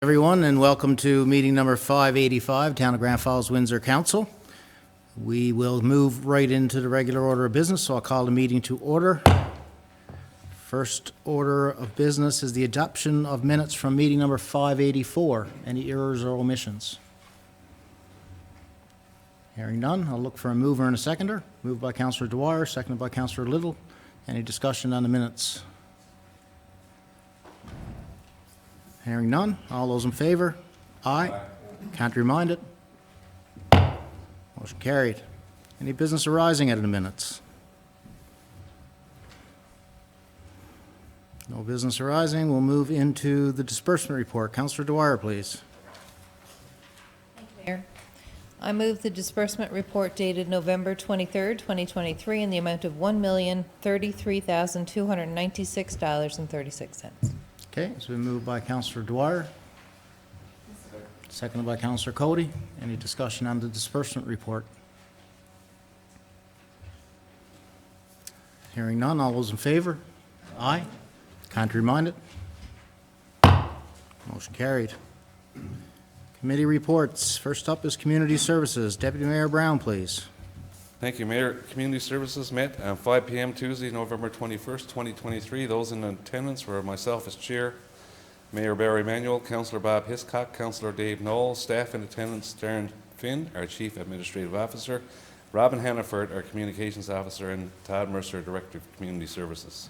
Everyone, and welcome to meeting number 585, Town of Grand Falls, Windsor Council. We will move right into the regular order of business, so I'll call the meeting to order. First order of business is the adoption of minutes from meeting number 584. Any errors or omissions? Hearing none, I'll look for a mover and a seconder. Moved by Councillor Dwyer, seconded by Councillor Little. Any discussion on the minutes? Hearing none. All those in favor? Aye. Can't remind it. Motion carried. Any business arising out of the minutes? No business arising. We'll move into the disbursement report. Councillor Dwyer, please. Thank you, Mayor. I move the disbursement report dated November 23rd, 2023 in the amount of $1,033,296.36. Okay, it's been moved by Councillor Dwyer. Seconded by Councillor Cody. Any discussion on the disbursement report? Hearing none. All those in favor? Aye. Can't remind it. Motion carried. Committee reports. First up is Community Services. Deputy Mayor Brown, please. Thank you, Mayor. Community Services met at 5 p.m. Tuesday, November 21st, 2023. Those in attendance were myself as Chair, Mayor Barry Manuel, Councillor Bob Hiscock, Councillor Dave Knoll, staff in attendance Darren Finn, our Chief Administrative Officer, Robin Hannaford, our Communications Officer, and Todd Mercer, Director of Community Services.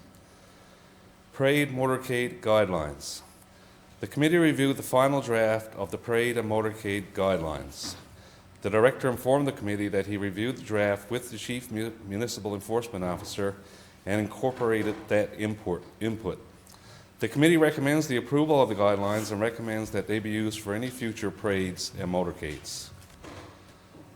Parade Motorcade Guidelines. The committee reviewed the final draft of the Parade and Motorcade Guidelines. The Director informed the committee that he reviewed the draft with the Chief Municipal Enforcement Officer and incorporated that input. The committee recommends the approval of the guidelines and recommends that they be used for any future parades and motorcades.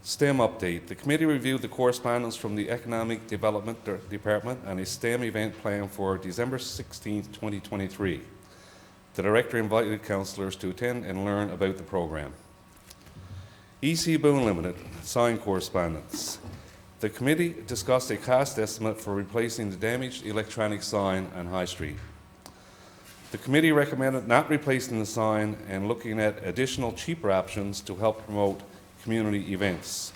STEM update. The committee reviewed the correspondence from the Economic Development Department on a STEM event planned for December 16, 2023. The Director invited councillors to attend and learn about the program. EC Boone Limited, sign correspondence. The committee discussed a cost estimate for replacing the damaged electronic sign on High Street. The committee recommended not replacing the sign and looking at additional cheaper options to help promote community events.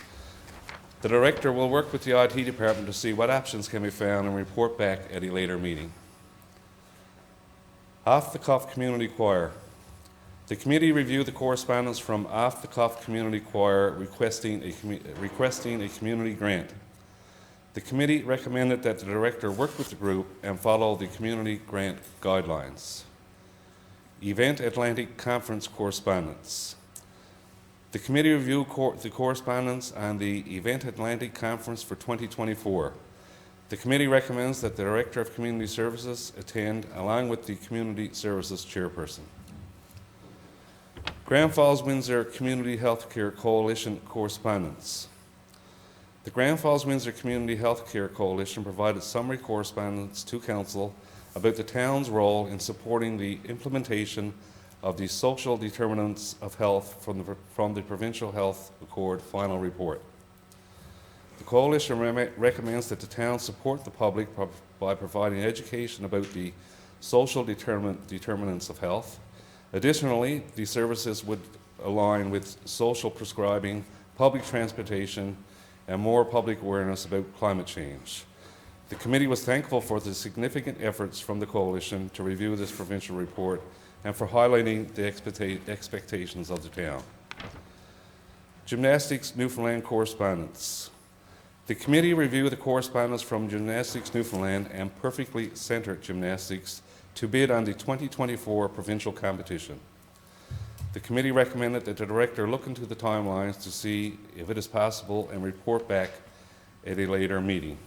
The Director will work with the IT department to see what options can be found and report back at a later meeting. Off the Cuff Community Choir. The committee reviewed the correspondence from Off the Cuff Community Choir requesting a community grant. The committee recommended that the Director work with the group and follow the community grant guidelines. Event Atlantic Conference correspondence. The committee reviewed the correspondence on the Event Atlantic Conference for 2024. The committee recommends that the Director of Community Services attend along with the Community Services Chairperson. Grand Falls-Windsor Community Healthcare Coalition correspondence. The Grand Falls-Windsor Community Healthcare Coalition provided summary correspondence to Council about the town's role in supporting the implementation of the social determinants of health from the Provincial Health Accord final report. The Coalition recommends that the town support the public by providing education about the social determinants of health. Additionally, the services would align with social prescribing, public transportation, and more public awareness about climate change. The committee was thankful for the significant efforts from the Coalition to review this provincial report and for highlighting the expectations of the town. Gymnastics Newfoundland correspondence. The committee reviewed the correspondence from Gymnastics Newfoundland and Perfectly Centered Gymnastics to bid on the 2024 provincial competition. The committee recommended that the Director look into the timelines to see if it is possible and report back at a later meeting.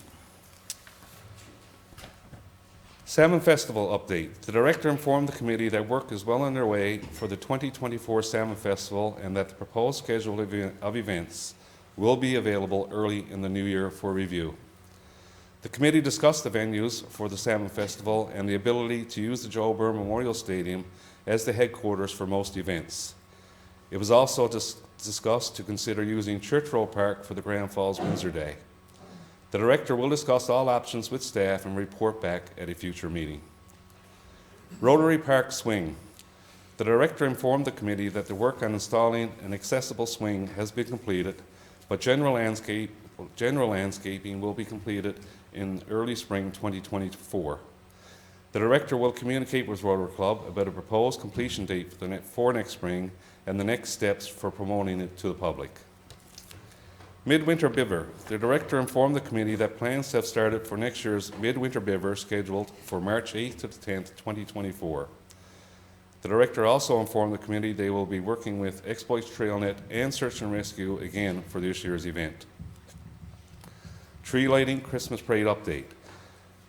Salmon Festival update. The Director informed the committee that work is well underway for the 2024 Salmon Festival and that the proposed schedule of events will be available early in the new year for review. The committee discussed the venues for the Salmon Festival and the ability to use the Joe Burr Memorial Stadium as the headquarters for most events. It was also discussed to consider using Church Road Park for the Grand Falls-Windsor Day. The Director will discuss all options with staff and report back at a future meeting. Rotary Park Swing. The Director informed the committee that the work on installing an accessible swing has been completed, but general landscaping will be completed in early spring 2024. The Director will communicate with Rotary Club about a proposed completion date for next spring and the next steps for promoting it to the public. Midwinter Bivver. The Director informed the committee that plans have started for next year's Midwinter Bivver scheduled for March 8th to the 10th, 2024. The Director also informed the committee they will be working with Exploits TrailNet and Search and Rescue again for this year's event. Tree lighting Christmas parade update.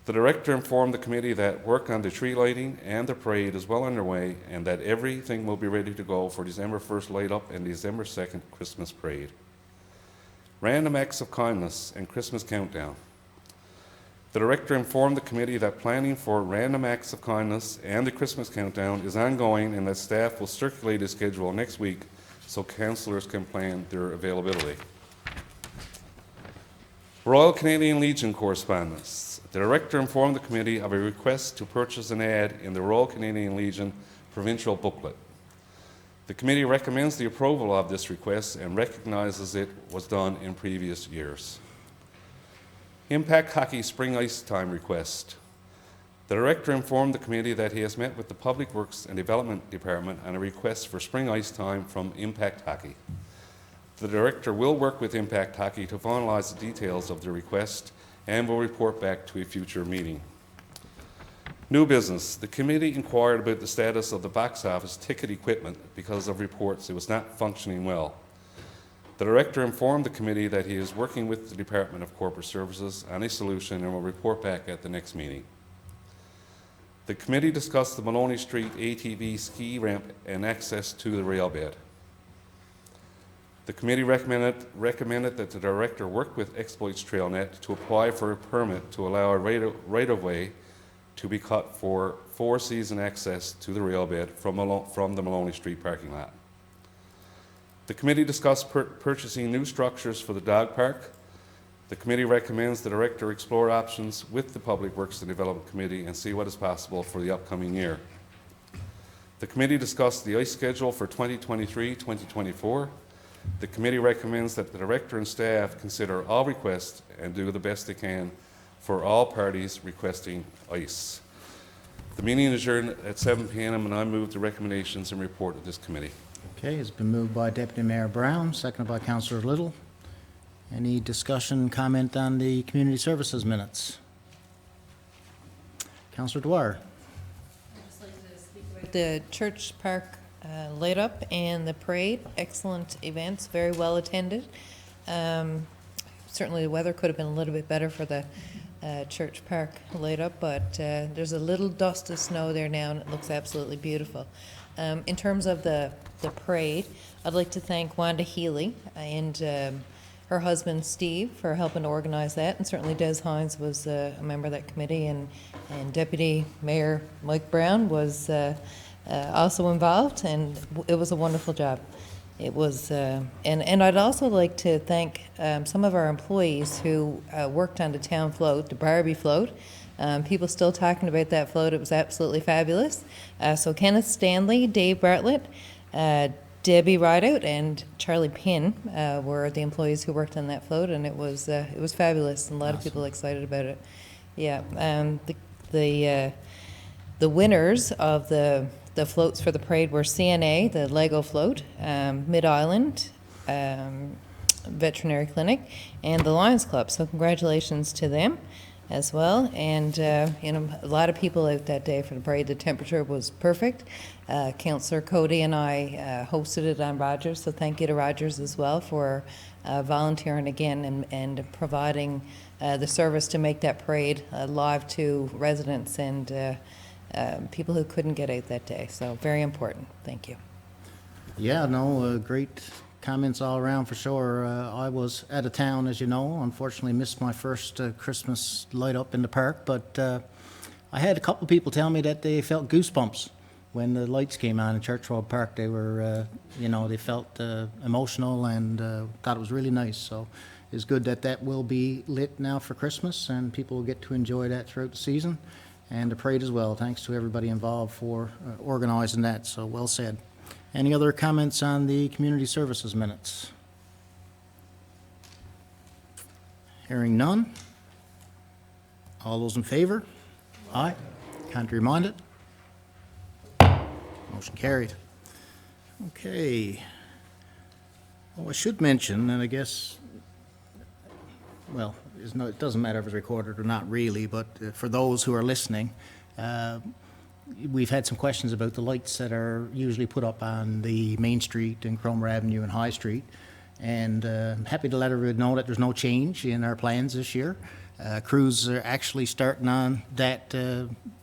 The Director informed the committee that work on the tree lighting and the parade is well underway and that everything will be ready to go for December 1st light up and December 2nd Christmas parade. Random acts of kindness and Christmas countdown. The Director informed the committee that planning for random acts of kindness and the Christmas countdown is ongoing and that staff will circulate a schedule next week so councillors can plan their availability. Royal Canadian Legion correspondence. The Director informed the committee of a request to purchase an ad in the Royal Canadian Legion provincial booklet. The committee recommends the approval of this request and recognizes it was done in previous years. Impact Hockey Spring Ice Time request. The Director informed the committee that he has met with the Public Works and Development Department on a request for spring ice time from Impact Hockey. The Director will work with Impact Hockey to finalize the details of the request and will report back to a future meeting. New business. The committee inquired about the status of the box office ticket equipment because of reports it was not functioning well. The Director informed the committee that he is working with the Department of Corporate Services on a solution and will report back at the next meeting. The committee discussed the Maloney Street ATV ski ramp and access to the rail bed. The committee recommended that the Director work with Exploits TrailNet to apply for a permit to allow a right-of-way to be cut for four-season access to the rail bed from the Maloney Street parking lot. The committee discussed purchasing new structures for the dog park. The committee recommends the Director explore options with the Public Works and Development Committee and see what is possible for the upcoming year. The committee discussed the ice schedule for 2023-2024. The committee recommends that the Director and staff consider all requests and do the best they can for all parties requesting ice. The meeting is adjourned at 7 p.m. and I move the recommendations and report of this committee. Okay, it's been moved by Deputy Mayor Brown, seconded by Councillor Little. Any discussion, comment on the community services minutes? Councillor Dwyer. I'd just like to speak about the church park light up and the parade. Excellent events, very well attended. Certainly the weather could have been a little bit better for the church park light up, but there's a little dust of snow there now and it looks absolutely beautiful. In terms of the parade, I'd like to thank Wanda Healy and her husband Steve for helping organize that, and certainly Des Hines was a member of that committee, and Deputy Mayor Mike Brown was also involved, and it was a wonderful job. It was, and I'd also like to thank some of our employees who worked on the town float, the Barbie float. People still talking about that float. It was absolutely fabulous. So Kenneth Stanley, Dave Bartlett, Debbie Rideout, and Charlie Pinn were the employees who worked on that float, and it was fabulous, and a lot of people excited about it. Yeah, the winners of the floats for the parade were CNA, the Lego float, Mid-Island Veterinary Clinic, and the Lions Club. So congratulations to them as well. And a lot of people out that day for the parade. The temperature was perfect. Councillor Cody and I hosted it on Rogers, so thank you to Rogers as well for volunteering again and providing the service to make that parade live to residents and people who couldn't get out that day. So very important. Thank you. Yeah, no, great comments all around for sure. I was out of town, as you know. Unfortunately, missed my first Christmas light up in the park, but I had a couple of people tell me that they felt goosebumps when the lights came on in Church Road Park. They were, they felt emotional and thought it was really nice. So it's good that that will be lit now for Christmas and people will get to enjoy that throughout the season. and the parade as well. Thanks to everybody involved for organizing that, so well said. Any other comments on the community services minutes? Hearing none. All those in favor? Aye. Contrary minded? Motion carried. Okay. Oh, I should mention, and I guess, well, it doesn't matter if it's recorded or not really, but for those who are listening, we've had some questions about the lights that are usually put up on the Main Street and Cromer Avenue and High Street. And I'm happy to let everybody know that there's no change in our plans this year. Crews are actually starting on that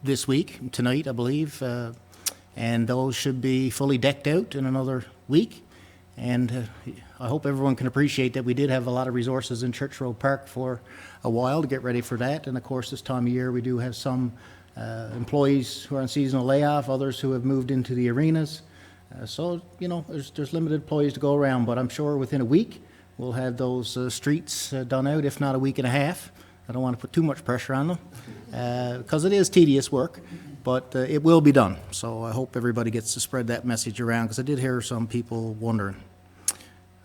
this week, tonight, I believe, and those should be fully decked out in another week. And I hope everyone can appreciate that we did have a lot of resources in Church Road Park for a while to get ready for that. And of course, this time of year, we do have some employees who are on seasonal layoff, others who have moved into the arenas. So, you know, there's limited employees to go around, but I'm sure within a week, we'll have those streets done out, if not a week and a half. I don't want to put too much pressure on them, because it is tedious work, but it will be done. So I hope everybody gets to spread that message around, because I did hear some people wondering.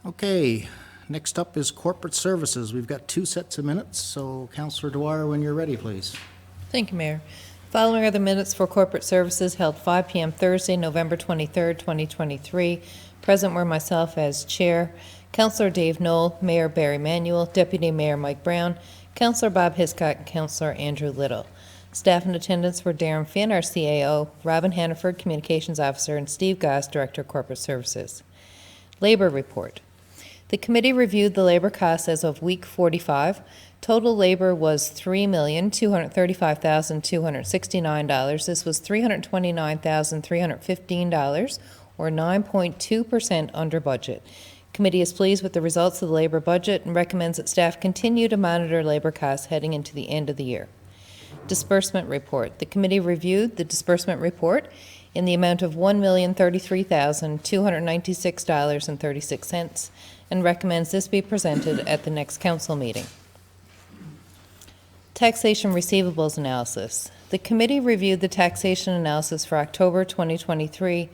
Okay, next up is corporate services. We've got 2 sets of minutes, so Councillor Dwyer, when you're ready, please. Thank you, Mayor. Following are the minutes for corporate services held 5 p.m. Thursday, November 23rd, 2023. Present were myself as chair, Councillor Dave Knoll, Mayor Barry Manuel, Deputy Mayor Mike Brown, Councillor Bob Hiscock, and Councillor Andrew Little. Staff in attendance were Darren Finn, our CAO, Robin Hannaford, Communications Officer, and Steve Goss, Director of Corporate Services. Labor report. The committee reviewed the labor costs as of week 45. Total labor was $3,235,269. This was $329,315, or 9.2% under budget. Committee is pleased with the results of the labor budget and recommends that staff continue to monitor labor costs heading into the end of the year. Disbursement report. The committee reviewed the disbursement report in the amount of $1,033,296.36 and recommends this be presented at the next council meeting. Taxation receivables analysis. The committee reviewed the taxation analysis for October 2023.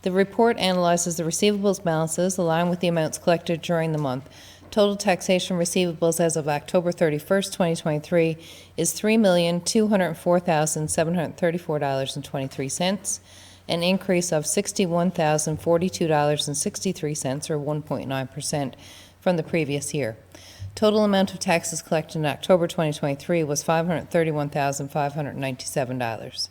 The report analyzes the receivables balances along with the amounts collected during the month. Total taxation receivables as of October 31st, 2023 is $3,204,734.23, an increase of $61,042.63, or 1.9% from the previous year. Total amount of taxes collected in October 2023 was $531,597.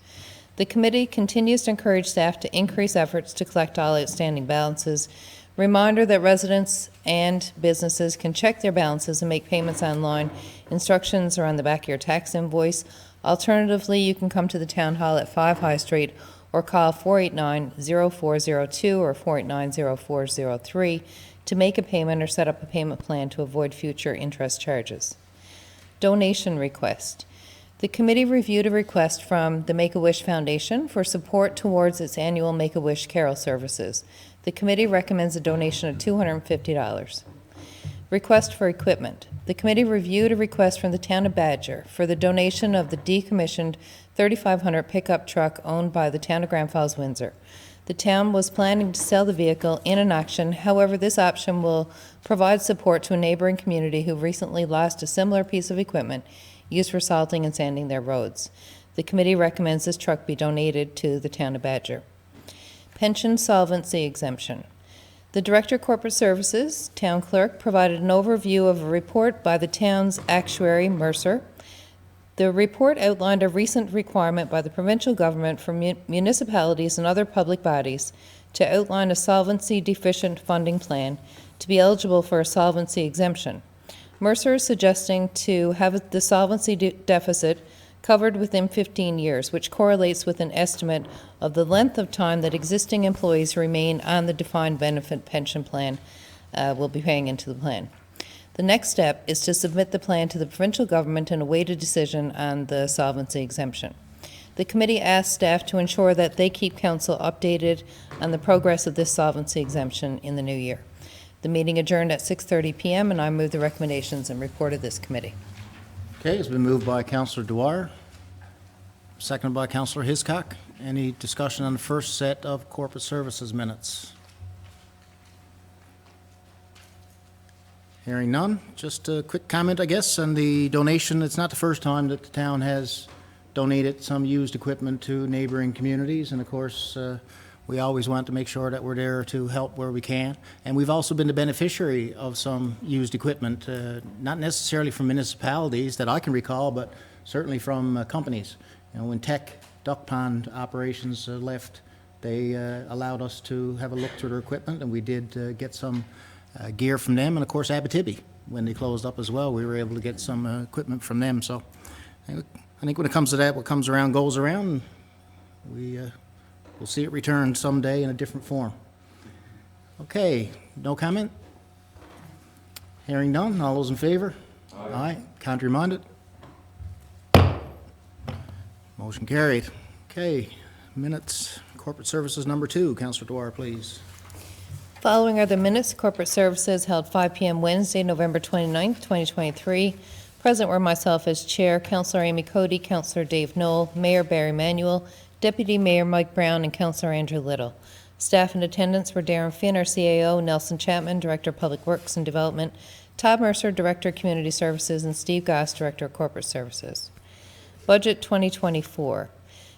The committee continues to encourage staff to increase efforts to collect all outstanding balances. Reminder that residents and businesses can check their balances and make payments online. Instructions are on the back of your tax invoice. Alternatively, you can come to the Town Hall at 5 High Street or call 489-0402 or 489-0403 to make a payment or set up a payment plan to avoid future interest charges. Donation request. The committee reviewed a request from the Make-A-Wish Foundation for support towards its annual Make-A-Wish Carol services. The committee recommends a donation of $250. Request for equipment. The committee reviewed a request from the town of Badger for the donation of the decommissioned 3500 pickup truck owned by the town of Grand Falls-Windsor. The town was planning to sell the vehicle in an auction. However, this option will provide support to a neighboring community who recently lost a similar piece of equipment used for salting and sanding their roads. The committee recommends this truck be donated to the town of Badger. Pension solvency exemption. The Director of Corporate Services, Town Clerk, provided an overview of a report by the town's actuary, Mercer. The report outlined a recent requirement by the provincial government for municipalities and other public bodies to outline a solvency deficient funding plan to be eligible for a solvency exemption. Mercer is suggesting to have the solvency deficit covered within 15 years, which correlates with an estimate of the length of time that existing employees remain on the defined benefit pension plan will be paying into the plan. The next step is to submit the plan to the provincial government and await a decision on the solvency exemption. The committee asked staff to ensure that they keep council updated on the progress of this solvency exemption in the new year. The meeting adjourned at 6:30 p.m. and I move the recommendations and report of this committee. Okay, it's been moved by Councillor Dwyer, seconded by Councillor Hiscock. Any discussion on the first set of corporate services minutes? Hearing none, just a quick comment, I guess, on the donation. It's not the first time that the town has donated some used equipment to neighboring communities, and of course, we always want to make sure that we're there to help where we can. And we've also been the beneficiary of some used equipment, not necessarily from municipalities that I can recall, but certainly from companies. You know, when Tech Duck Pond operations left, they allowed us to have a look through their equipment, and we did get some gear from them. And of course, Abitibi, when they closed up as well, we were able to get some equipment from them. So I think when it comes to that, what comes around goes around. We'll see it return someday in a different form. Okay, no comment? Hearing none, all those in favor? Aye. Contrary-minded? Motion carried. Okay, minutes, corporate services number 2. Councillor Dwyer, please. Following are the minutes, corporate services held 5 p.m. Wednesday, November 29th, 2023. Present were myself as chair, Councillor Amy Cody, Councillor Dave Knoll, Mayor Barry Manuel, Deputy Mayor Mike Brown, and Councillor Andrew Little. Staff in attendance were Darren Finn, our CAO, Nelson Chapman, Director of Public Works and Development, Todd Mercer, Director of Community Services, and Steve Goss, Director of Corporate Services. Budget 2024.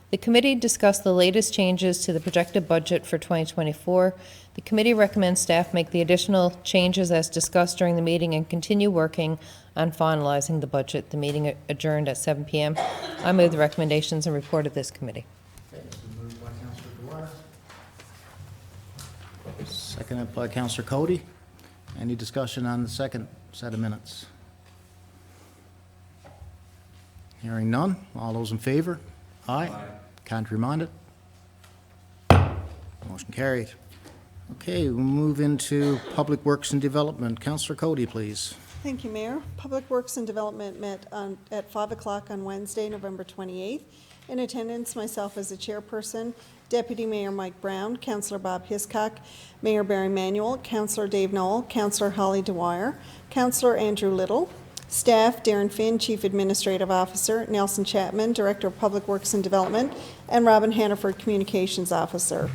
The committee discussed the latest changes to the projected budget for 2024. The committee recommends staff make the additional changes as discussed during the meeting and continue working on finalizing the budget. The meeting adjourned at 7 p.m. I move the recommendations and report of this committee. Okay, this is moved by Councillor Dwyer. Seconded by Councillor Cody. Any discussion on the second set of minutes? Hearing none. All those in favor? Aye. Contrary-minded? Motion carried. Okay, we'll move into Public Works and Development. Councillor Cody, please. Thank you, Mayor. Public Works and Development met at 5 o'clock on Wednesday, November 28th. In attendance, myself as the chairperson, Deputy Mayor Mike Brown, Councillor Bob Hiscock, Mayor Barry Manuel, Councillor Dave Knoll, Councillor Holly Dwyer, Councillor Andrew Little, staff Darren Finn, Chief Administrative Officer, Nelson Chapman, Director of Public Works and Development, and Robin Hannaford, Communications Officer.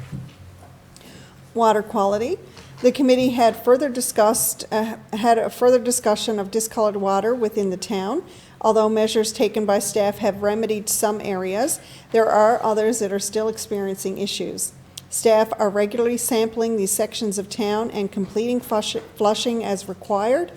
Water quality. The committee had a further discussion of discolored water within the town. Although measures taken by staff have remedied some areas, there are others that are still experiencing issues. Staff are regularly sampling these sections of town and completing flushing as required.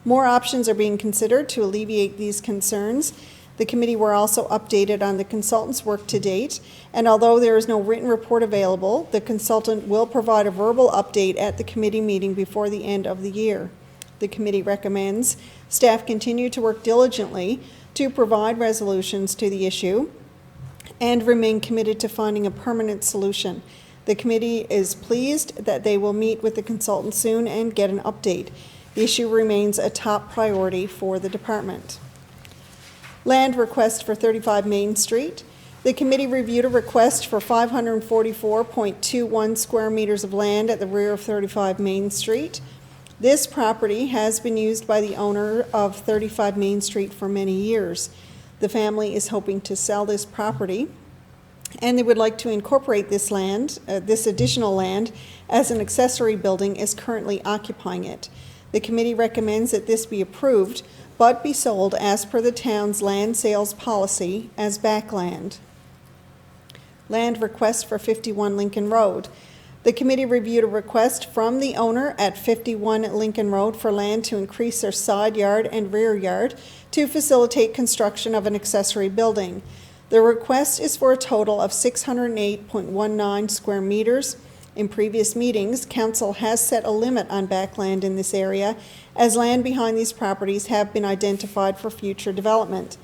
More options are being considered to alleviate these concerns. The committee were also updated on the consultant's work to date, and although there is no written report available, the consultant will provide a verbal update at the committee meeting before the end of the year. The committee recommends staff continue to work diligently to provide resolutions to the issue and remain committed to finding a permanent solution. The committee is pleased that they will meet with the consultant soon and get an update. The issue remains a top priority for the department. Land request for 35 Main Street. The committee reviewed a request for 544.21 square meters of land at the rear of 35 Main Street. This property has been used by the owner of 35 Main Street for many years. The family is hoping to sell this property, and they would like to incorporate this land, this additional land, as an accessory building is currently occupying it. The committee recommends that this be approved, but be sold as per the town's land sales policy as backland. Land request for 51 Lincoln Road. The committee reviewed a request from the owner at 51 Lincoln Road for land to increase their side yard and rear yard to facilitate construction of an accessory building. The request is for a total of 608.19 square meters. In previous meetings, council has set a limit on backland in this area, as land behind these properties have been identified for future development.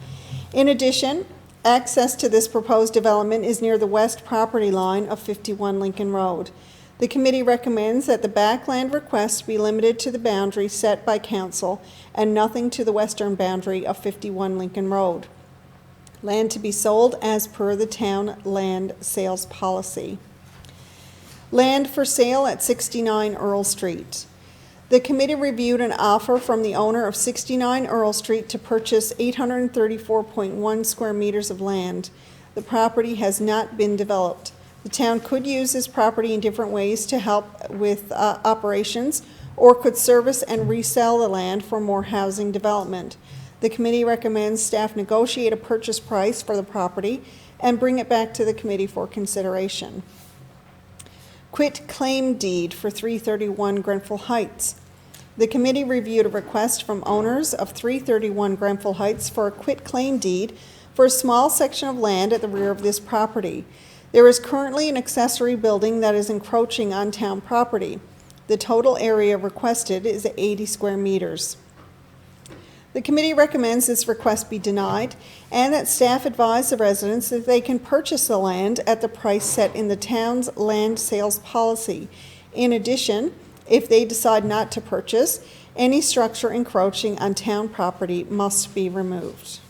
In addition, access to this proposed development is near the west property line of 51 Lincoln Road. The committee recommends that the backland request be limited to the boundary set by council and nothing to the western boundary of 51 Lincoln Road. Land to be sold as per the town land sales policy. Land for sale at 69 Earl Street. The committee reviewed an offer from the owner of 69 Earl Street to purchase 834.1 square meters of land. The property has not been developed. The town could use this property in different ways to help with operations, or could service and resell the land for more housing development. The committee recommends staff negotiate a purchase price for the property and bring it back to the committee for consideration. Quit claim deed for 331 Grenfell Heights. The committee reviewed a request from owners of 331 Grenfell Heights for a quit claim deed for a small section of land at the rear of this property. There is currently an accessory building that is encroaching on town property. The total area requested is 80 square meters. The committee recommends this request be denied and that staff advise the residents that they can purchase the land at the price set in the town's land sales policy. In addition, if they decide not to purchase, any structure encroaching on town property must be removed.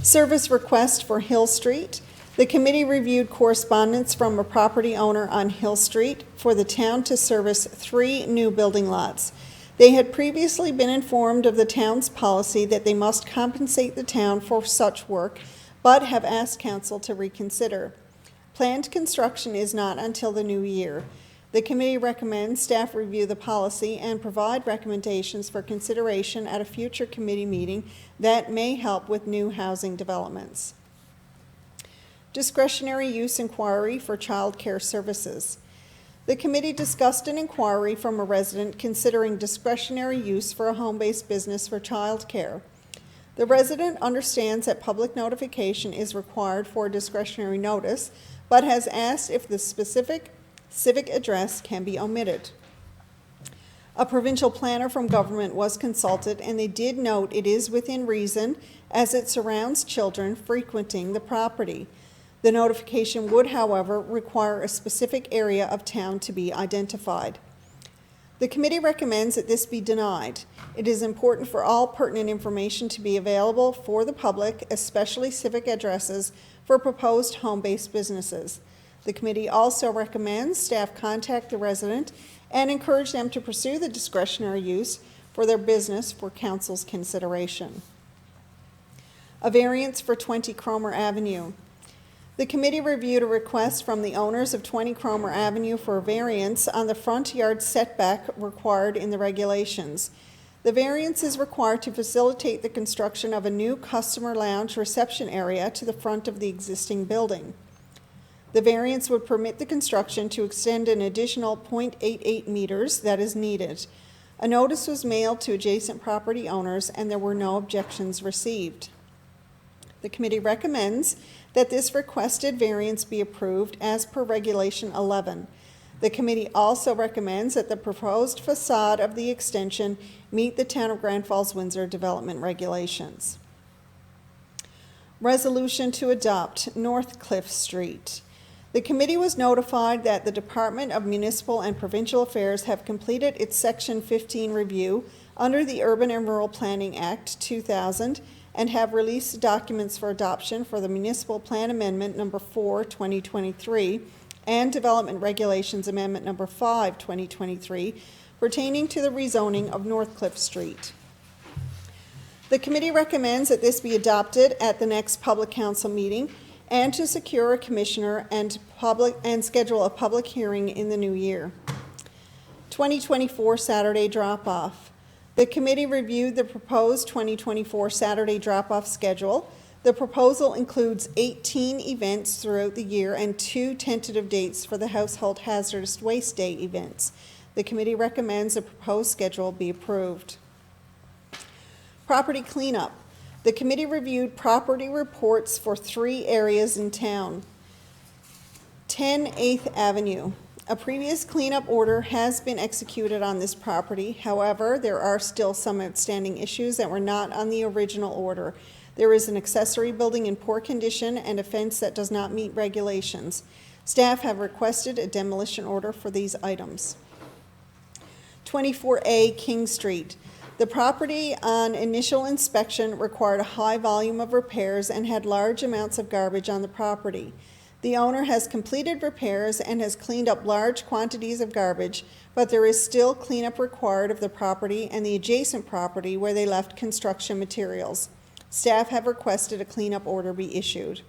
Service request for Hill Street. The committee reviewed correspondence from a property owner on Hill Street for the town to service 3 new building lots. They had previously been informed of the town's policy that they must compensate the town for such work, but have asked council to reconsider. Planned construction is not until the new year. The committee recommends staff review the policy and provide recommendations for consideration at a future committee meeting that may help with new housing developments. Discretionary use inquiry for child care services. The committee discussed an inquiry from a resident considering discretionary use for a home-based business for child care. The resident understands that public notification is required for a discretionary notice, but has asked if the specific civic address can be omitted. A provincial planner from government was consulted, and they did note it is within reason as it surrounds children frequenting the property. The notification would, however, require a specific area of town to be identified. The committee recommends that this be denied. It is important for all pertinent information to be available for the public, especially civic addresses for proposed home-based businesses. The committee also recommends staff contact the resident and encourage them to pursue the discretionary use for their business for council's consideration. A variance for 20 Cromer Avenue. The committee reviewed a request from the owners of 20 Cromer Avenue for a variance on the front yard setback required in the regulations. The variance is required to facilitate the construction of a new customer lounge reception area to the front of the existing building. The variance would permit the construction to extend an additional 0.88 meters that is needed. A notice was mailed to adjacent property owners and there were no objections received. The committee recommends that this requested variance be approved as per Regulation 11. The committee also recommends that the proposed facade of the extension meet the Town of Grand Falls-Windsor development regulations. Resolution to adopt Northcliffe Street. The committee was notified that the Department of Municipal and Provincial Affairs have completed its Section 15 review under the Urban and Rural Planning Act 2000 and have released documents for adoption for the Municipal Plan Amendment Number 4, 2023, and Development Regulations Amendment Number 5, 2023, pertaining to the rezoning of Northcliffe Street. The committee recommends that this be adopted at the next public council meeting and to secure a commissioner and schedule a public hearing in the new year. 2024 Saturday drop-off. The committee reviewed the proposed 2024 Saturday drop-off schedule. The proposal includes 18 events throughout the year and 2 tentative dates for the Household Hazardous Waste Day events. The committee recommends the proposed schedule be approved. Property cleanup. The committee reviewed property reports for 3 areas in town. 10 8th Avenue. A previous cleanup order has been executed on this property. However, there are still some outstanding issues that were not on the original order. There is an accessory building in poor condition and a fence that does not meet regulations. Staff have requested a demolition order for these items. 24A King Street. The property on initial inspection required a high volume of repairs and had large amounts of garbage on the property. The owner has completed repairs and has cleaned up large quantities of garbage, but there is still cleanup required of the property and the adjacent property where they left construction materials. Staff have requested a cleanup order be issued.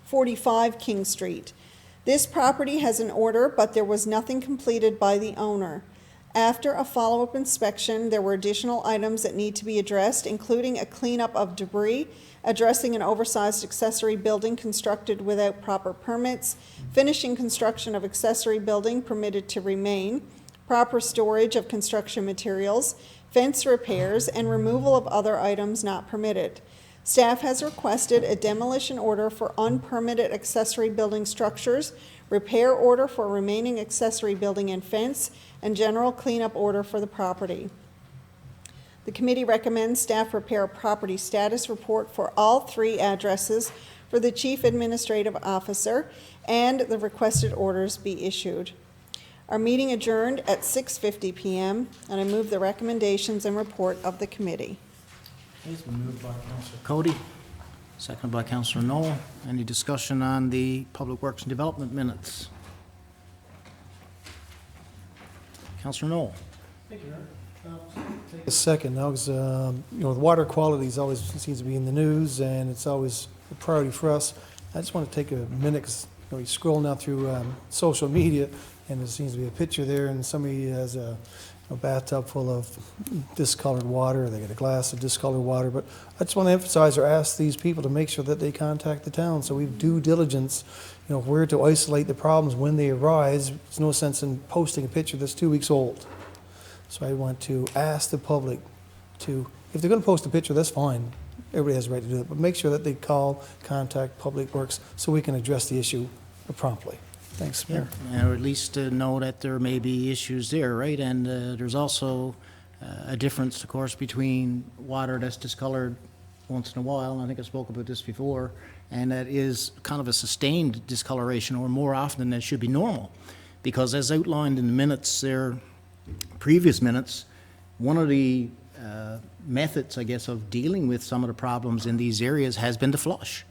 45 King Street. This property has an order, but there was nothing completed by the owner. After a follow-up inspection, there were additional items that need to be addressed, including a cleanup of debris, addressing an oversized accessory building constructed without proper permits, finishing construction of accessory building permitted to remain, proper storage of construction materials, fence repairs, and removal of other items not permitted. Staff has requested a demolition order for unpermitted accessory building structures, repair order for remaining accessory building and fence, and general cleanup order for the property. The committee recommends staff prepare a property status report for all 3 addresses for the Chief Administrative Officer, and the requested orders be issued. Our meeting adjourned at 6:50 p.m., and I move the recommendations and report of the committee. It's been moved by Councillor Cody, seconded by Councillor Knoll. Any discussion on the Public Works and Development minutes? Councillor Knoll. Take a second now, because the water quality always seems to be in the news, and it's always a priority for us. I just want to take a minute, because you scroll now through social media, and there seems to be a picture there, and somebody has a bathtub full of discolored water. They got a glass of discolored water. But I just want to emphasize or ask these people to make sure that they contact the town, so we have due diligence, where to isolate the problems when they arise. There's no sense in posting a picture that's 2 weeks old. So I want to ask the public to, if they're going to post a picture, that's fine. Everybody has the right to do it. But make sure that they contact Public Works, so we can address the issue promptly. Thanks, Mayor. Or at least know that there may be issues there, right? And there's also a difference, of course, between water that's discolored once in a while, and I think I spoke about this before, and that is kind of a sustained discoloration, or more often than should be normal. Because as outlined in the minutes there, previous minutes, one of the methods, I guess, of dealing with some of the problems in these areas has been to flush.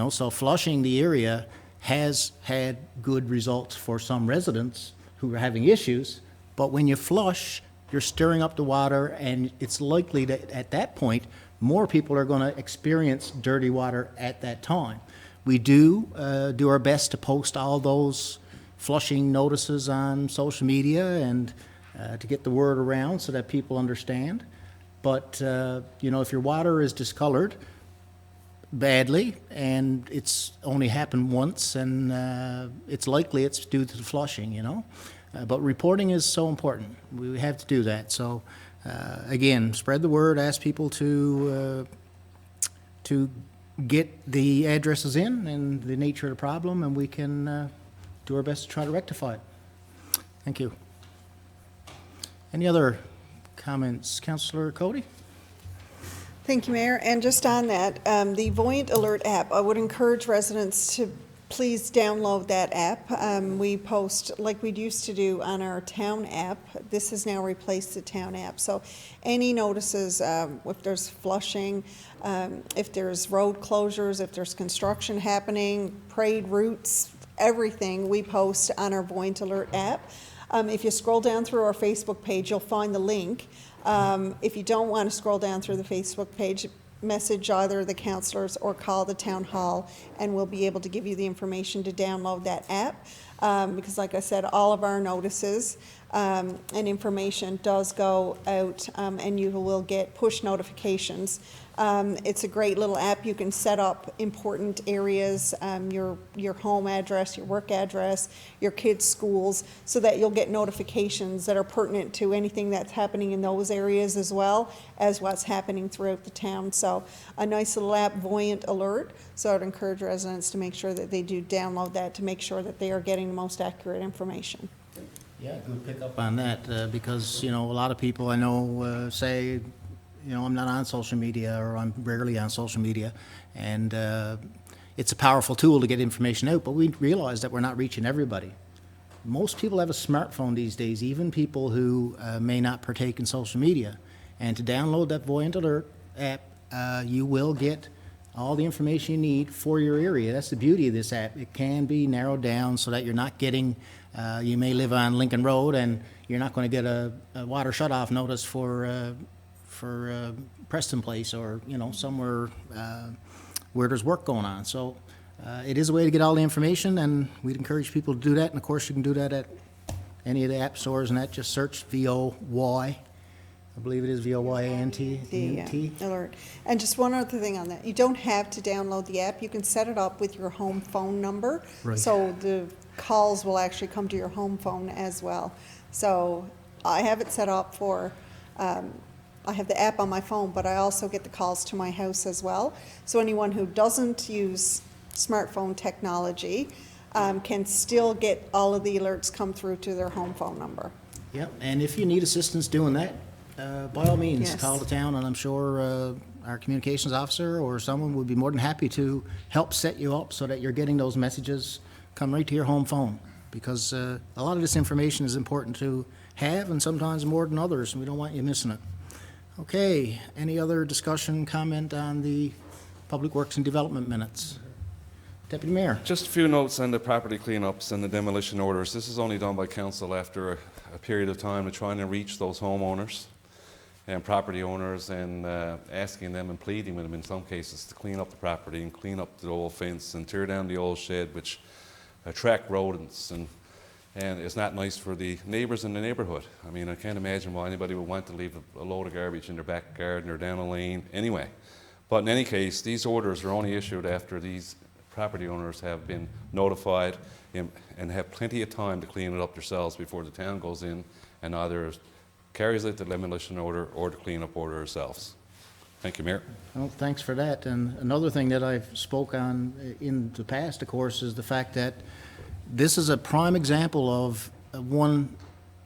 So flushing the area has had good results for some residents who are having issues, but when you flush, you're stirring up the water, and it's likely that at that point, more people are going to experience dirty water at that time. We do our best to post all those flushing notices on social media and to get the word around so that people understand. But, if your water is discolored badly and it's only happened once, and it's likely it's due to the flushing, But reporting is so important. We have to do that. So, again, spread the word, ask people to get the addresses in and the nature of the problem, and we can do our best to try to rectify it. Thank you. Any other comments? Councillor Cody? Thank you, Mayor. And just on that, the Voyant Alert app, I would encourage residents to please download that app. We post like we used to do on our town app. This has now replaced the town app. So any notices, if there's flushing, if there's road closures, if there's construction happening, parade routes, everything we post on our Voyant Alert app. If you scroll down through our Facebook page, you'll find the link. If you don't want to scroll down through the Facebook page, message either the councillors or call the town hall, and we'll be able to give you the information to download that app. Because like I said, all of our notices and information does go out, and you will get push notifications. It's a great little app. You can set up important areas, your home address, your work address, your kids' schools, so that you'll get notifications that are pertinent to anything that's happening in those areas, as well as what's happening throughout the town. So a nice little app, Voyant Alert. So I'd encourage residents to make sure that they do download that to make sure that they are getting the most accurate information. Yeah, good pick up on that, because, a lot of people I know say, I'm not on social media, or I'm rarely on social media, and it's a powerful tool to get information out, but we realize that we're not reaching everybody. Most people have a smartphone these days, even people who may not partake in social media, and to download that Voyant Alert app, you will get all the information you need for your area. That's the beauty of this app. It can be narrowed down so that you're not getting, you may live on Lincoln Road and you're not going to get a water shutoff notice for Preston Place or, you know, somewhere where there's work going on. So it is a way to get all the information, and we'd encourage people to do that. And of course, you can do that at any of the app stores, and that just search VOY. I believe it is VOYANT. The alert. And just one other thing on that, you don't have to download the app. You can set it up with your home phone number. Right. So the calls will actually come to your home phone as well. So I have it set up for, I have the app on my phone, but I also get the calls to my house as well. So anyone who doesn't use smartphone technology can still get all of the alerts come through to their home phone number. Yep, and if you need assistance doing that, by all means, Yes. call the town, and I'm sure our communications officer or someone would be more than happy to help set you up so that you're getting those messages come right to your home phone. Because a lot of this information is important to have, and sometimes more than others, and we don't want you missing it. Okay, any other discussion, comment on the Public Works and Development minutes? Deputy Mayor. Just a few notes on the property cleanups and the demolition orders. This is only done by council after a period of time of trying to reach those homeowners and property owners and asking them and pleading with them in some cases to clean up the property and clean up the old fence and tear down the old shed, which attract rodents, and it's not nice for the neighbors in the neighborhood. I mean, I can't imagine why anybody would want to leave a load of garbage in their back garden or down a lane anyway. But in any case, these orders are only issued after these property owners have been notified and have plenty of time to clean it up themselves before the town goes in and either carries out the demolition order or the cleanup order ourselves. Thank you, Mayor. Well, thanks for that. And another thing that I've spoke on in the past, of course, is the fact that this is a prime example of one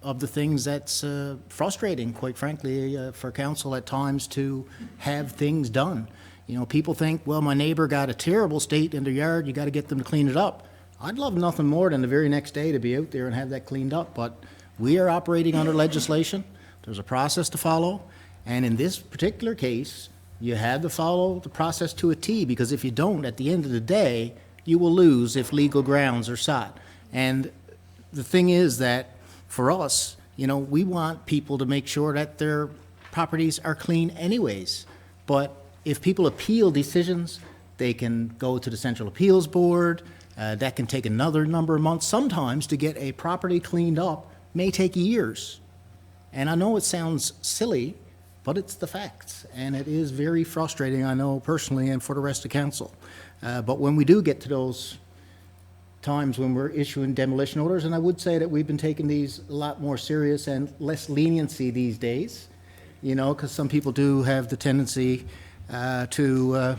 of the things that's frustrating, quite frankly, for council at times to have things done. You know, people think, well, my neighbor got a terrible state in their yard, you got to get them to clean it up. I'd love nothing more than the very next day to be out there and have that cleaned up, but we are operating under legislation. There's a process to follow, and in this particular case, you have to follow the process to a T, because if you don't, at the end of the day, you will lose if legal grounds are sought. And the thing is that for us, you know, we want people to make sure that their properties are clean anyways. But if people appeal decisions, they can go to the Central Appeals Board. That can take another number of months. Sometimes to get a property cleaned up may take years. And I know it sounds silly, but it's the facts. And it is very frustrating, I know personally, and for the rest of council. But when we do get to those times when we're issuing demolition orders, and I would say that we've been taking these a lot more serious and less leniency these days, you know, because some people do have the tendency to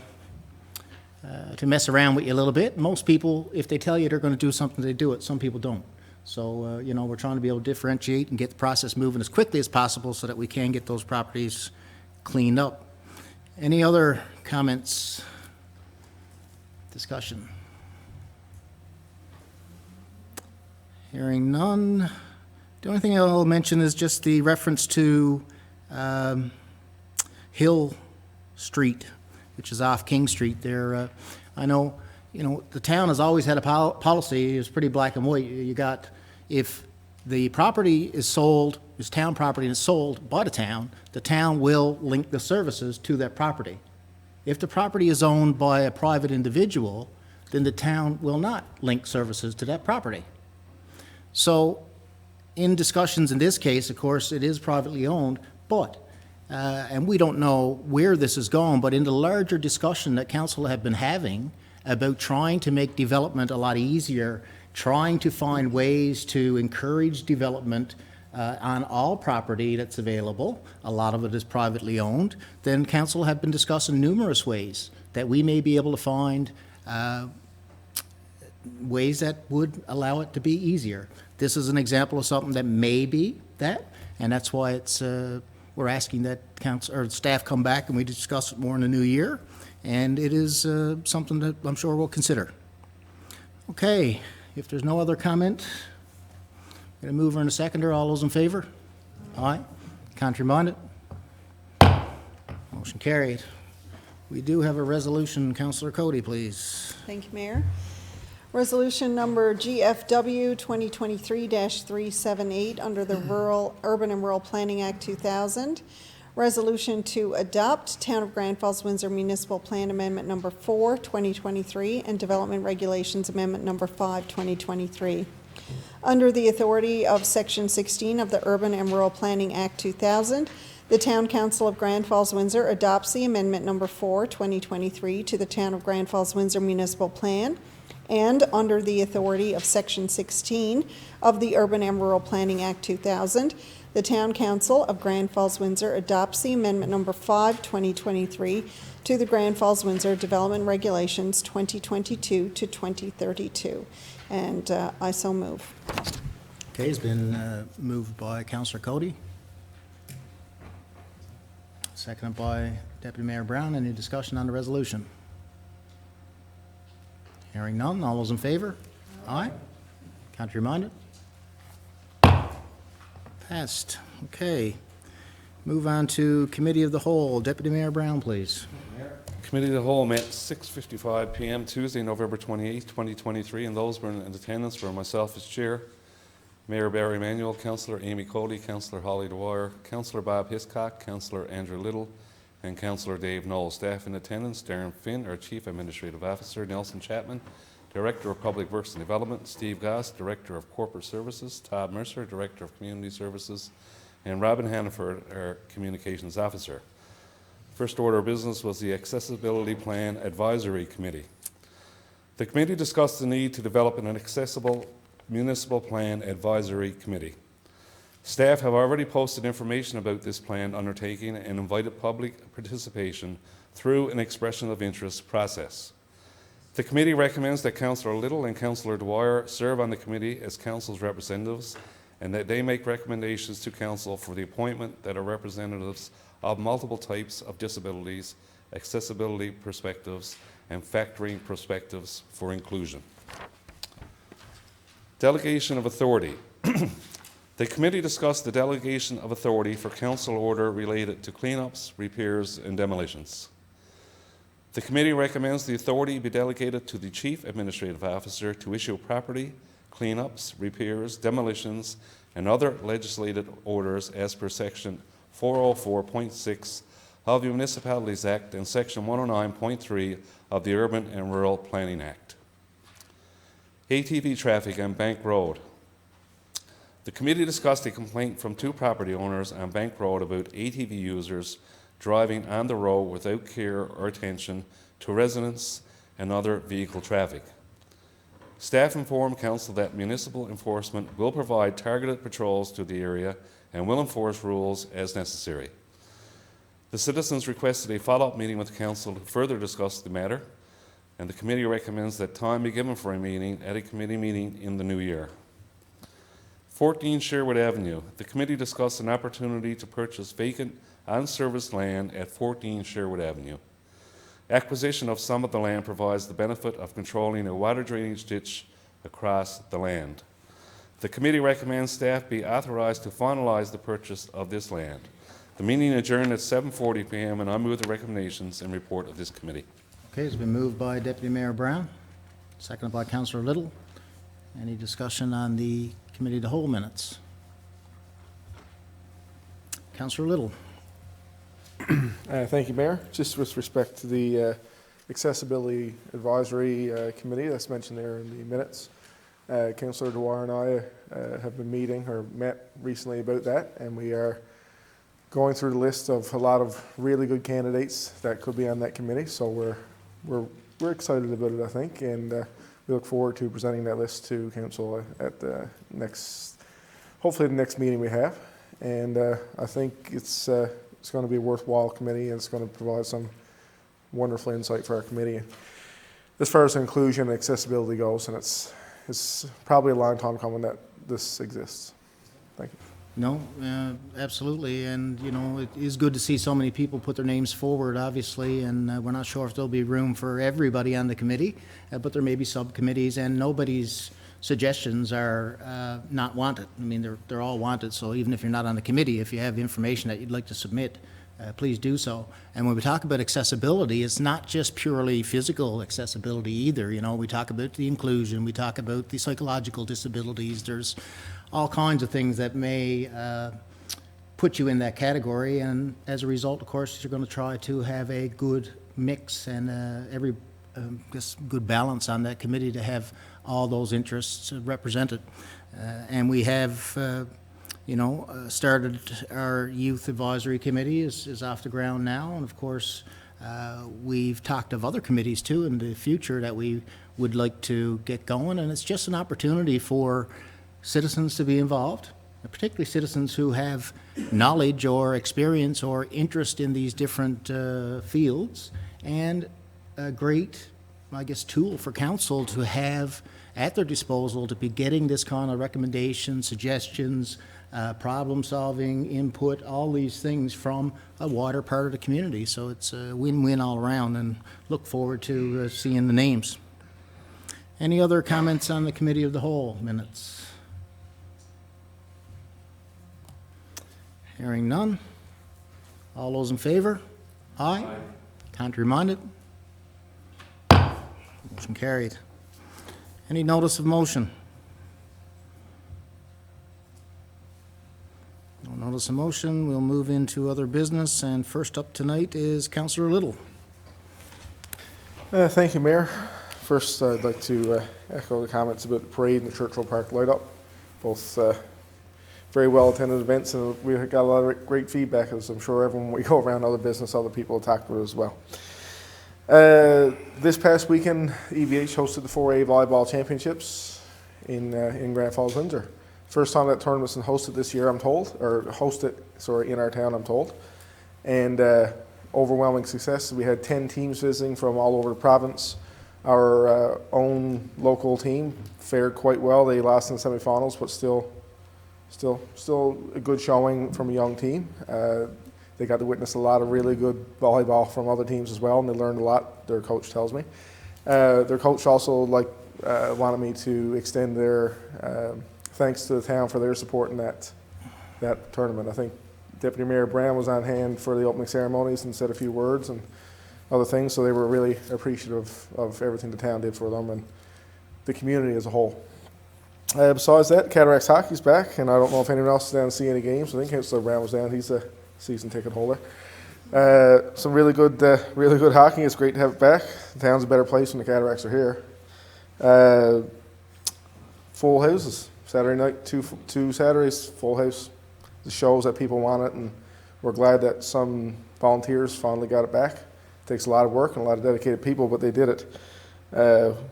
mess around with you a little bit. Most people, if they tell you they're going to do something, they do it. Some people don't. So, you know, we're trying to be able to differentiate and get the process moving as quickly as possible so that we can get those properties cleaned up. Any other comments, discussion? Hearing none. The only thing I'll mention is just the reference to Hill Street, which is off King Street there. I know, you know, the town has always had a policy, it's pretty black and white. You got, if the property is sold, is town property and it's sold by the town will link the services to that property. If the property is owned by a private individual, then the town will not link services to that property. So in discussions in this case, of course, it is privately owned, but and we don't know where this is going, but in the larger discussion that council have been having about trying to make development a lot easier, trying to find ways to encourage development on all property that's available, a lot of it is privately owned, then council have been discussing numerous ways that we may be able to find ways that would allow it to be easier. This is an example of something that may be that, and that's why it's we're asking that council or staff come back and we discuss it more in the new year, and it is something that I'm sure we'll consider. Okay, if there's no other comment, I'm going to move her in a seconder. All those in favor? Aye. Contrary minded? Motion carried. We do have a resolution. Councillor Cody, please. Thank you, Mayor. Resolution number GFW 2023-378 under the Urban and Rural Planning Act 2000. Resolution to adopt Town of Grand Falls, Windsor Municipal Plan Amendment Number 4, 2023, and Development Regulations Amendment Number 5, 2023. Under the authority of Section 16 of the Urban and Rural Planning Act 2000, the Town Council of Grand Falls, Windsor adopts the Amendment Number 4, 2023 to the Town of Grand Falls, Windsor Municipal Plan, and under the authority of Section 16 of the Urban and Rural Planning Act 2000, the Town Council of Grand Falls, Windsor adopts the Amendment Number 5, 2023 to the Grand Falls, Windsor Development Regulations 2022 to 2032. And I so move. Okay, it's been moved by Councillor Cody. Seconded by Deputy Mayor Brown. Any discussion on the resolution? Hearing none. All those in favor? Aye. Contrary minded? Passed. Okay. Move on to Committee of the Whole. Deputy Mayor Brown, please. Committee of the Whole met 6:55 p.m. Tuesday, November 28, 2023, and those were in attendance were myself as chair, Mayor Barry Emanuel, Councillor Amy Cody, Councillor Holly Dwyer, Councillor Bob Hiscock, Councillor Andrew Little, and Councillor Dave Knoll. Staff in attendance: Darren Finn, our Chief Administrative Officer; Nelson Chapman, Director of Public Works and Development; Steve Goss, Director of Corporate Services; Todd Mercer, Director of Community Services; and Robin Hannaford, our Communications Officer. First order of business was the Accessibility Plan Advisory Committee. The committee discussed the need to develop an accessible municipal plan advisory committee. Staff have already posted information about this planned undertaking and invited public participation through an expression of interest process. The committee recommends that Councillor Little and Councillor Dwyer serve on the committee as council's representatives and that they make recommendations to council for the appointment that are representatives of multiple types of disabilities, accessibility perspectives, and factoring perspectives for inclusion. Delegation of authority. The committee discussed the delegation of authority for council order related to cleanups, repairs, and demolitions. The committee recommends the authority be delegated to the Chief Administrative Officer to issue property, cleanups, repairs, demolitions, and other legislated orders as per Section 404.6 of the Municipalities Act and Section 109.3 of the Urban and Rural Planning Act. ATV traffic on Bank Road. The committee discussed a complaint from two property owners on Bank Road about ATV users driving on the road without care or attention to residents and other vehicle traffic. Staff informed council that municipal enforcement will provide targeted patrols to the area and will enforce rules as necessary. The citizens requested a follow-up meeting with the council to further discuss the matter, and the committee recommends that time be given for a meeting at a committee meeting in the new year. 14 Sherwood Avenue. The committee discussed an opportunity to purchase vacant unserviced land at 14 Sherwood Avenue. Acquisition of some of the land provides the benefit of controlling a water drainage ditch across the land. The committee recommends staff be authorized to finalize the purchase of this land. The meeting adjourned at 7:40 p.m. and I move the recommendations and report of this committee. Okay, it's been moved by Deputy Mayor Brown, seconded by Councillor Little. Any discussion on the Committee of the Whole minutes? Councillor Little. Thank you, Mayor. Just with respect to the Accessibility Advisory Committee that's mentioned there in the minutes, Councillor Dwyer and I have been meeting or met recently about that, and we are going through the list of a lot of really good candidates that could be on that committee. So we're excited about it, I think, and we look forward to presenting that list to council at the hopefully the next meeting we have. And I think it's going to be a worthwhile committee, and it's going to provide some wonderful insight for our committee as far as inclusion and accessibility goes. And it's probably a long time coming that this exists. Thank you. No, absolutely, and you know, it is good to see so many people put their names forward, obviously, and we're not sure if there'll be room for everybody on the committee, but there may be subcommittees, and nobody's suggestions are not wanted. I mean, they're all wanted, so even if you're not on the committee, if you have information that you'd like to submit, please do so. And when we talk about accessibility, it's not just purely physical accessibility either. You know, we talk about the inclusion, we talk about the psychological disabilities. There's all kinds of things that may put you in that category, and as a result, of course, you're going to try to have a good mix and just good balance on that committee to have all those interests represented. And we have, started our youth advisory committee is off the ground now, and of course, we've talked of other committees too in the future that we would like to get going, and it's just an opportunity for citizens to be involved, particularly citizens who have knowledge or experience or interest in these different fields, and a great, I guess, tool for council to have at their disposal to be getting this kind of recommendations, suggestions, problem-solving, input, all these things from a wider part of the community. So it's a win-win all around, and look forward to seeing the names. Any other comments on the Committee of the Whole minutes? Hearing none. All those in favor? Aye. Contrary-minded? Motion carried. Any notice of motion? No notice of motion. We'll move into other business, and first up tonight is Councillor Little. Thank you, Mayor. First, I'd like to echo the comments about the parade and the Churchill Park light-up. Both very well-attended events, and we got a lot of great feedback, as I'm sure everyone, when we go around other business, other people will talk about it as well. This past weekend, EVH hosted the 4A Volleyball Championships in Grand Falls-Windsor. First time that tournament's been hosted this year, I'm told, in our town, I'm told. And overwhelming success. We had 10 teams visiting from all over the province. Our own local team fared quite well. They lost in the semi-finals, but still a good showing from a young team. They got to witness a lot of really good volleyball from other teams as well, and they learned a lot, their coach tells me. Their coach also wanted me to extend their thanks to the town for their support in that tournament. I think Deputy Mayor Brown was on hand for the opening ceremonies and said a few words and other things, so they were really appreciative of everything the town did for them and the community as a whole. Besides that, Cataracts hockey's back, and I don't know if anyone else is down to see any games. I think Councillor Brown was down. He's a season ticket holder. Some really good hockey. It's great to have it back. The town's a better place when the Cataracts are here. Full houses. Saturday night, two Saturdays, full house. The shows that people want it, and we're glad that some volunteers finally got it back. It takes a lot of work and a lot of dedicated people, but they did it.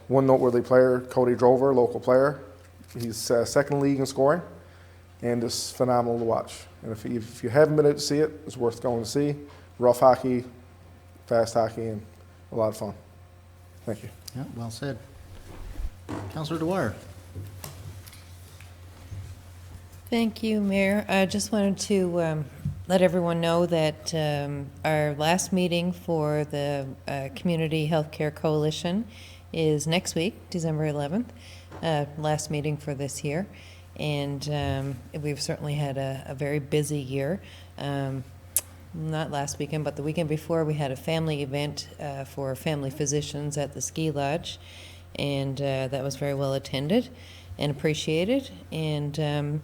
One noteworthy player, Cody Drover, local player. He's second league in scoring, and it's phenomenal to watch. And if you haven't been out to see it, it's worth going to see. Rough hockey, fast hockey, and a lot of fun. Thank you. Yeah, well said. Councillor Dwyer. Thank you, Mayor. I just wanted to let everyone know that our last meeting for the Community Healthcare Coalition is next week, December 11th, last meeting for this year. And we've certainly had a very busy year. Not last weekend, but the weekend before, we had a family event for family physicians at the ski lodge. And that was very well attended and appreciated. And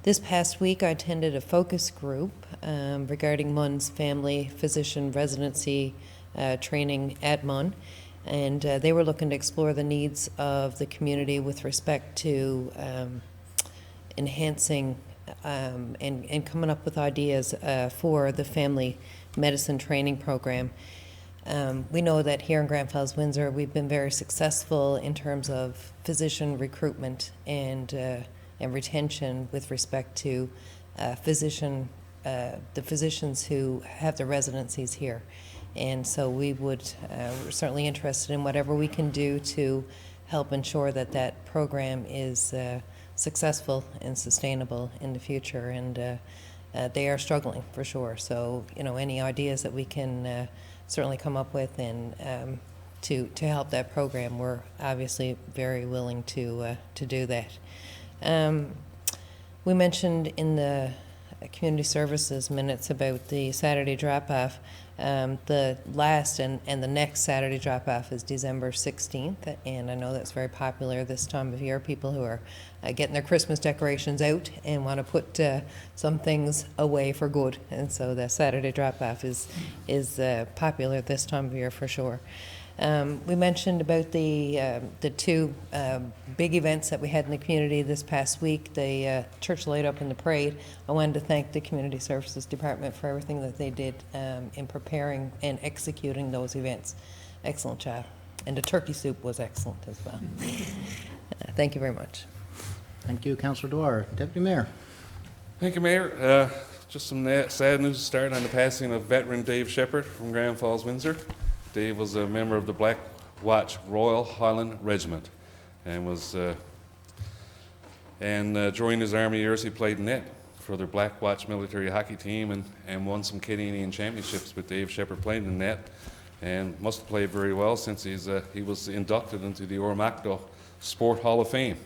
this past week, I attended a focus group regarding MUN's family physician residency training at MUN, and they were looking to explore the needs of the community with respect to enhancing and coming up with ideas for the family medicine training program. We know that here in Grand Falls-Windsor, we've been very successful in terms of physician recruitment and retention with respect to the physicians who have their residencies here. And so we would, we're certainly interested in whatever we can do to help ensure that that program is successful and sustainable in the future. And they are struggling for sure. So, any ideas that we can certainly come up with and to help that program, we're obviously very willing to do that. We mentioned in the community services minutes about the Saturday drop-off. The last and the next Saturday drop-off is December 16th, and I know that's very popular this time of year. People who are getting their Christmas decorations out and want to put some things away for good, and so the Saturday drop-off is popular this time of year for sure. We mentioned about the two big events that we had in the community this past week, the church light up and the parade. I wanted to thank the Community Services Department for everything that they did in preparing and executing those events. Excellent job. And the turkey soup was excellent as well. Thank you very much. Thank you, Councillor Dwyer. Deputy Mayor. Thank you, Mayor. Just some sad news to start on the passing of veteran Dave Shepherd from Grand Falls-Windsor. Dave was a member of the Black Watch Royal Highland Regiment, and during his Army years he played net for the Black Watch military hockey team and won some Canadian championships with Dave Shepherd playing in net, and must have played very well since he was inducted into the Ormacto Sport Hall of Fame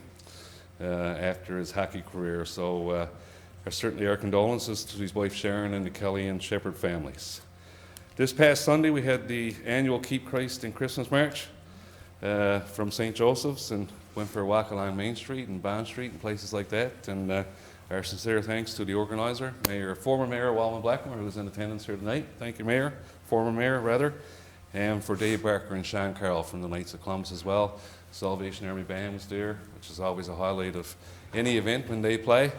after his hockey career. So certainly our condolences to his wife Sharon and the Kelly and Shepherd families. This past Sunday, we had the annual Keep Christ in Christmas March from St. Joseph's, and went for a walk along Main Street and Bond Street and places like that. And our sincere thanks to the organizer, former Mayor Walman Blackmore, who was in attendance here tonight. Thank you, Mayor, former Mayor rather, and for Dave Barker and Sean Carroll from the Knights of Columbus as well. Salvation Army Band was there, which is always a highlight of any event when they play,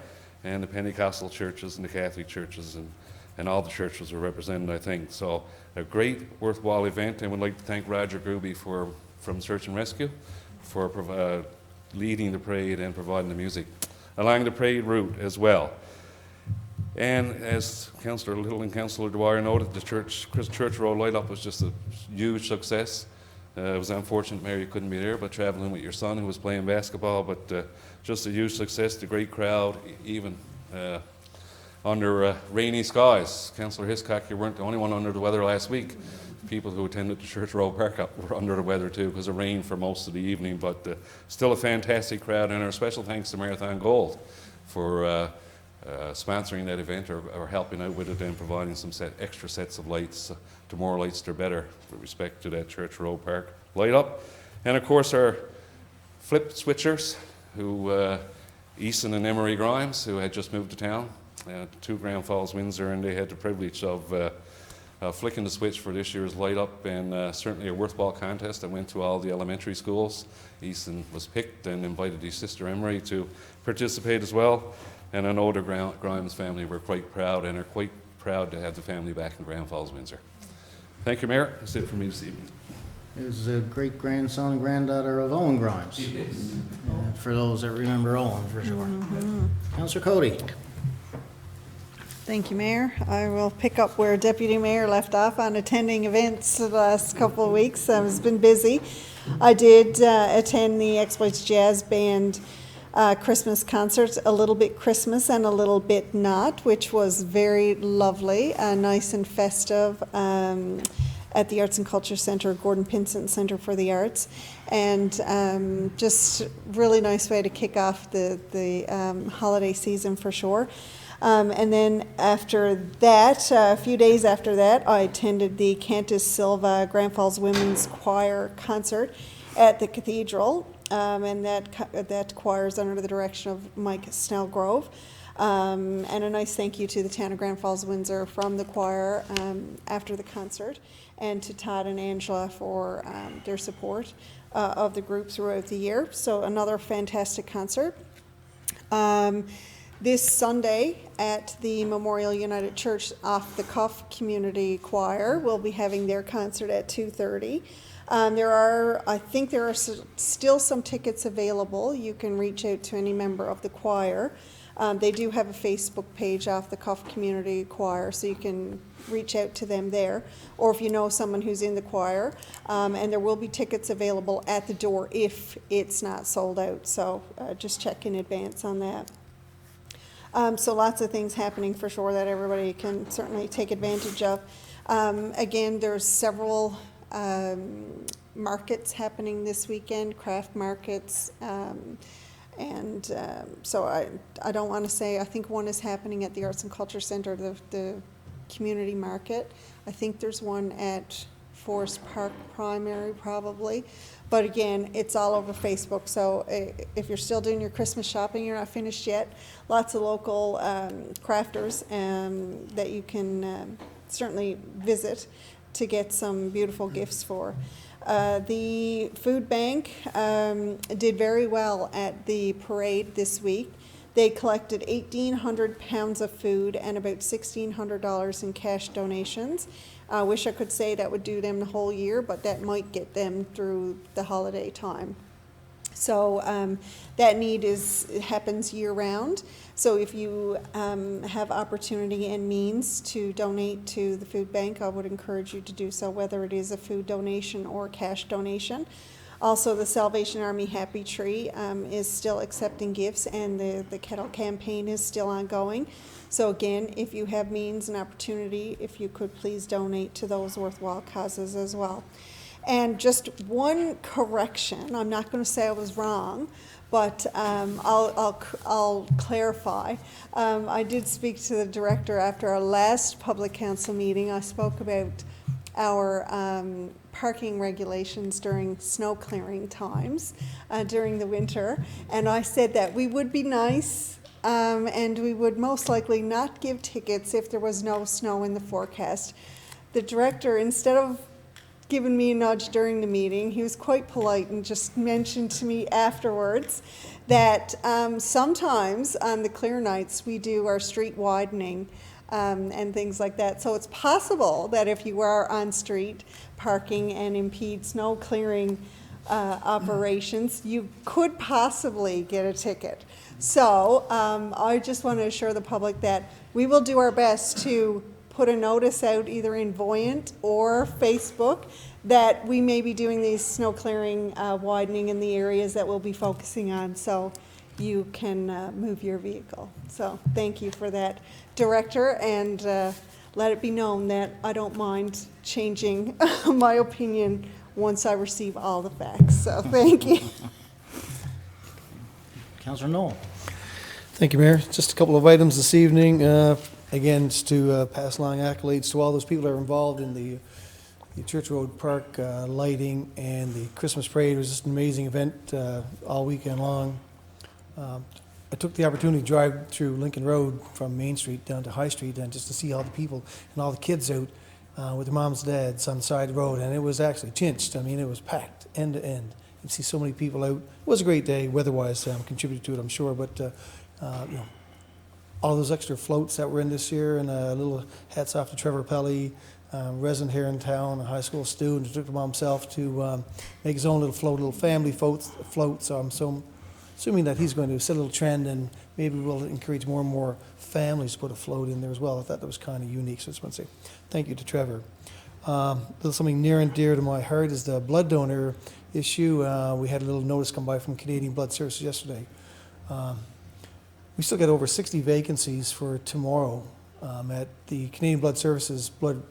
and the Pentecostal churches and the Catholic churches and all the churches were represented, I think. So a great, worthwhile event, and would like to thank Roger Gruby from Search and Rescue for leading the parade and providing the music along the parade route as well. And as Councillor Little and Councillor Dwyer noted, the church road light up was just a huge success. It was unfortunate Mary couldn't be there, but traveling with your son who was playing basketball, but just a huge success, the great crowd, even under rainy skies. Councillor Hiscock, you weren't the only one under the weather last week. People who attended the Church Road Park were under the weather too because of rain for most of the evening, but still a fantastic crowd, and our special thanks to Marathon Gold for sponsoring that event or helping out with it and providing some extra sets of lights. The more lights, the better with respect to that Church Road Park light up. And of course our flip switchers, Easton and Emery Grimes, who had just moved to town, to Grand Falls-Windsor, and they had the privilege of flicking the switch for this year's light up, and certainly a worthwhile contest. I went to all the elementary schools. Easton was picked and invited his sister Emery to participate as well, and I know the Grimes family were quite proud and are quite proud to have the family back in Grand Falls-Windsor. Thank you, Mayor. That's it for me this evening. He was a great-grandson and granddaughter of Owen Grimes. For those that remember Owen, for sure. Councillor Cody. Thank you, Mayor. I will pick up where Deputy Mayor left off on attending events the last couple of weeks. It's been busy. I did attend the Exploits Jazz Band Christmas concert, a little bit Christmas and a little bit not, which was very lovely, nice and festive at the Arts and Culture Centre, Gordon Pinsent Centre for the Arts, and just really nice way to kick off the holiday season for sure. And then after that, a few days after that, I attended the Cantus Silva Grand Falls Women's Choir concert at the Cathedral, and that choir is under the direction of Mike Snellgrove. And a nice thank you to the town of Grand Falls-Windsor from the choir after the concert, and to Todd and Angela for their support of the group throughout the year. So another fantastic concert. This Sunday at the Memorial United Church Off the Cuff Community Choir, we'll be having their concert at 2:30. I think there are still some tickets available. You can reach out to any member of the choir. They do have a Facebook page, Off the Cuff Community Choir, so you can reach out to them there, or if you know someone who's in the choir. And there will be tickets available at the door if it's not sold out, so just check in advance on that. So lots of things happening for sure that everybody can certainly take advantage of. Again, there's several markets happening this weekend, craft markets, so I don't want to say, I think one is happening at the Arts and Culture Centre, the community market. I think there's one at Forest Park Primary probably. But again, it's all over Facebook, so if you're still doing your Christmas shopping, you're not finished yet, lots of local crafters that you can certainly visit to get some beautiful gifts for. The food bank did very well at the parade this week. They collected 1,800 pounds of food and about $1,600 in cash donations. I wish I could say that would do them the whole year, but that might get them through the holiday time. So that need happens year-round. So if you have opportunity and means to donate to the food bank, I would encourage you to do so, whether it is a food donation or cash donation. Also, the Salvation Army Happy Tree is still accepting gifts, and the kettle campaign is still ongoing. So again, if you have means and opportunity, if you could please donate to those worthwhile causes as well. And just one correction, I'm not going to say I was wrong, but I'll clarify. I did speak to the director after our last public council meeting. I spoke about our parking regulations during snow clearing times during the winter, and I said that we would be nice and we would most likely not give tickets if there was no snow in the forecast. The director, instead of giving me a nudge during the meeting, he was quite polite and just mentioned to me afterwards that sometimes on the clear nights we do our street widening and things like that. So it's possible that if you are on street parking and impede snow clearing operations, you could possibly get a ticket. So I just want to assure the public that we will do our best to put a notice out either in Voyant or Facebook that we may be doing these snow clearing widening in the areas that we'll be focusing on, so you can move your vehicle. So thank you for that, Director, and let it be known that I don't mind changing my opinion once I receive all the facts. So thank you. Councillor Knoll. Thank you, Mayor. Just a couple of items this evening. Again, just to pass along accolades to all those people that are involved in the Church Road Park lighting and the Christmas parade. It was just an amazing event all weekend long. I took the opportunity to drive through Lincoln Road from Main Street down to High Street and just to see all the people and all the kids out with their moms and dads on the side of the road, and it was actually cinched. I mean, it was packed end to end. You see so many people out. It was a great day weather-wise, contributed to it, I'm sure, but you know, all those extra floats that were in this year, and little hats off to Trevor Pelly, resident here in town, a high school student, who took it upon himself to make his own little float, little family float. So I'm assuming that he's going to set a little trend, and maybe we'll encourage more and more families to put a float in there as well. I thought that was kind of unique, so I just want to say thank you to Trevor. Something near and dear to my heart is the blood donor issue. We had a little notice come by from Canadian Blood Services yesterday. We still got over 60 vacancies for tomorrow at the Canadian Blood Services Blood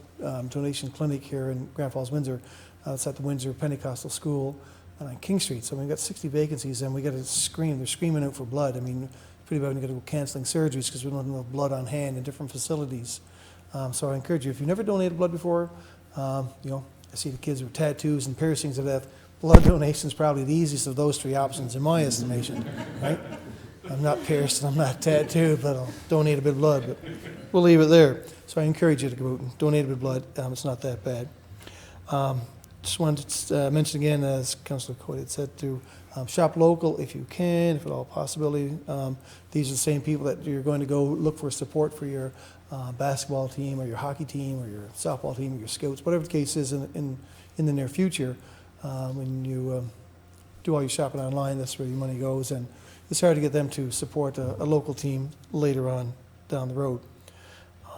Donation Clinic here in Grand Falls-Windsor. It's at the Windsor Pentecostal School on King Street. So we've got 60 vacancies, and we got to scream. They're screaming out for blood. I mean, pretty bad when you got to go canceling surgeries because we don't have enough blood on hand in different facilities. So I encourage you, if you've never donated blood before, you know, I see the kids with tattoos and piercings of death. Blood donation is probably the easiest of those three options in my estimation, right? I'm not pierced and I'm not tattooed, but I'll donate a bit of blood, but we'll leave it there. So I encourage you to go out and donate a bit of blood. It's not that bad. Just wanted to mention again, as Councillor Cody had said, to shop local if you can, if at all possibility. These are the same people that you're going to go look for support for your basketball team or your hockey team or your softball team or your scouts, whatever the case is in the near future. When you do all your shopping online, that's where your money goes, and it's hard to get them to support a local team later on down the road.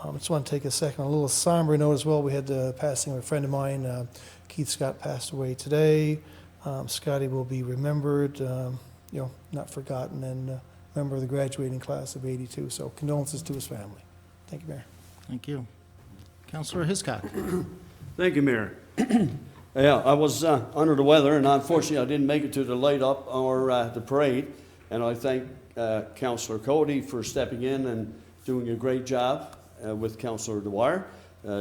I just want to take a second, a little somber note as well. We had the passing of a friend of mine, Keith Scott, passed away today. Scotty will be remembered, you know, not forgotten, and member of the graduating class of '82. So condolences to his family. Thank you, Mayor. Thank you. Councillor Hiscock. Thank you, Mayor. Yeah, I was under the weather, and unfortunately I didn't make it to the light up or the parade. And I thank Councillor Cody for stepping in and doing a great job. with Councillor Dwyer,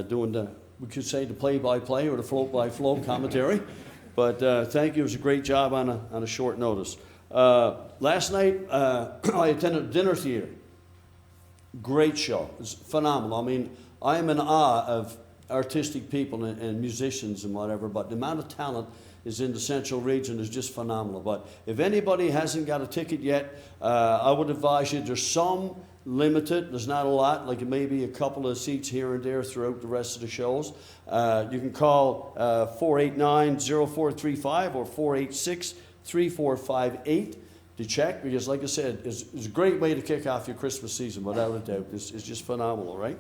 doing we could say the play-by-play or the float-by-float commentary. But thank you, it was a great job on a short notice. Last night, I attended a dinner theater. Great show. It's phenomenal. I mean, I am in awe of artistic people and musicians and whatever, but the amount of talent is in the central region is just phenomenal. But if anybody hasn't got a ticket yet, I would advise you, there's some limited, there's not a lot, like maybe a couple of seats here and there throughout the rest of the shows. You can call 489-0435 or 486-3458 to check, because like I said, it's a great way to kick off your Christmas season, without a doubt. It's just phenomenal, right?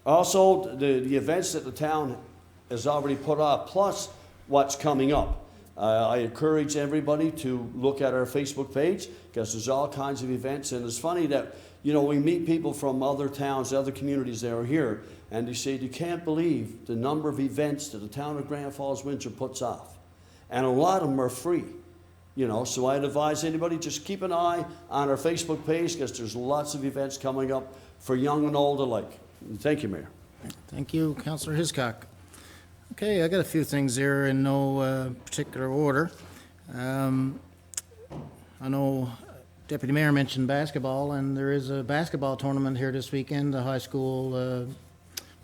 Also, the events that the town has already put up, plus what's coming up. I encourage everybody to look at our Facebook page, because there's all kinds of events. And it's funny that, we meet people from other towns, other communities that are here, and they say, you can't believe the number of events that the town of Grand Falls-Windsor puts off. And a lot of them are free. So I'd advise anybody, just keep an eye on our Facebook page, because there's lots of events coming up for young and old alike. Thank you, Mayor. Thank you, Councillor Hiscock. Okay, I got a few things there in no particular order. I know Deputy Mayor mentioned basketball, and there is a basketball tournament here this weekend. The high school,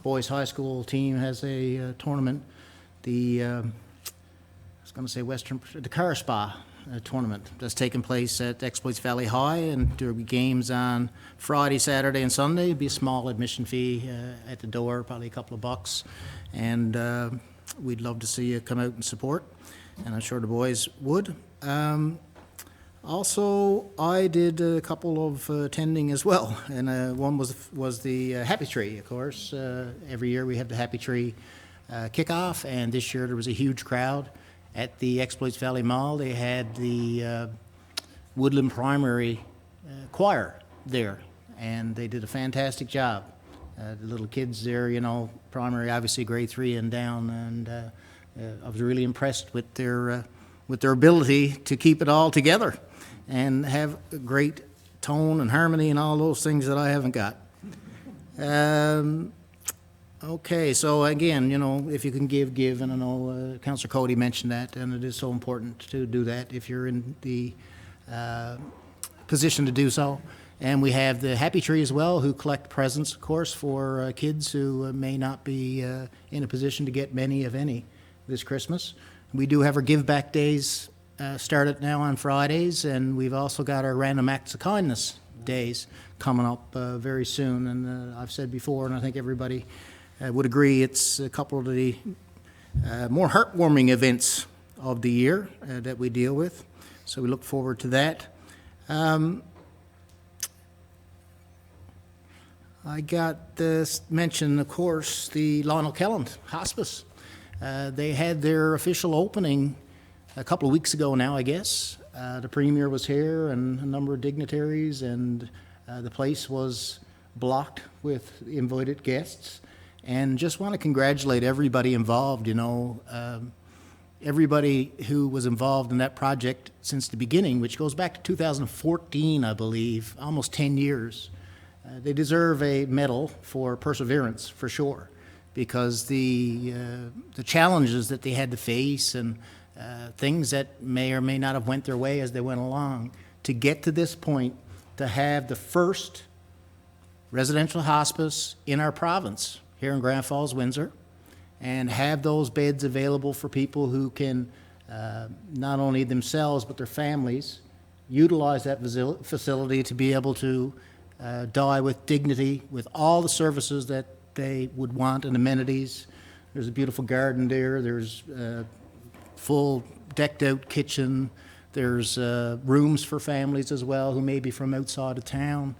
boys high school team has a tournament. I was going to say the Car Spa tournament that's taking place at Exploits Valley High, and there will be games on Friday, Saturday, and Sunday. It'll be a small admission fee at the door, probably a couple of bucks. And we'd love to see you come out and support, and I'm sure the boys would. Also, I did a couple of attending as well, and one was the Happy Tree, of course. Every year we have the Happy Tree kickoff, and this year there was a huge crowd at the Exploits Valley Mall. They had the Woodland Primary Choir there, and they did a fantastic job. The little kids there, primary, obviously grade 3 and down, and I was really impressed with their ability to keep it all together and have a great tone and harmony and all those things that I haven't got. Okay, so again, if you can give, and I know Councillor Cody mentioned that, and it is so important to do that if you're in the position to do so. And we have the Happy Tree as well, who collect presents, of course, for kids who may not be in a position to get many, if any, this Christmas. We do have our Give Back Days started now on Fridays, and we've also got our Random Acts of Kindness Days coming up very soon. And I've said before, and I think everybody would agree, it's a couple of the more heartwarming events of the year that we deal with. So we look forward to that. I got this mention, of course, the Lionel Kelland Hospice. They had their official opening a couple of weeks ago now, I guess. The Premier was here and a number of dignitaries, and the place was blocked with invited guests. And just want to congratulate everybody involved, everybody who was involved in that project since the beginning, which goes back to 2014, I believe, almost 10 years. They deserve a medal for perseverance, for sure, because the challenges that they had to face and things that may or may not have went their way as they went along, to get to this point, to have the first residential hospice in our province here in Grand Falls-Windsor, and have those beds available for people who can not only themselves but their families utilize that facility to be able to die with dignity, with all the services that they would want and amenities. There's a beautiful garden there. There's a full decked out kitchen. There's rooms for families as well who may be from outside of town.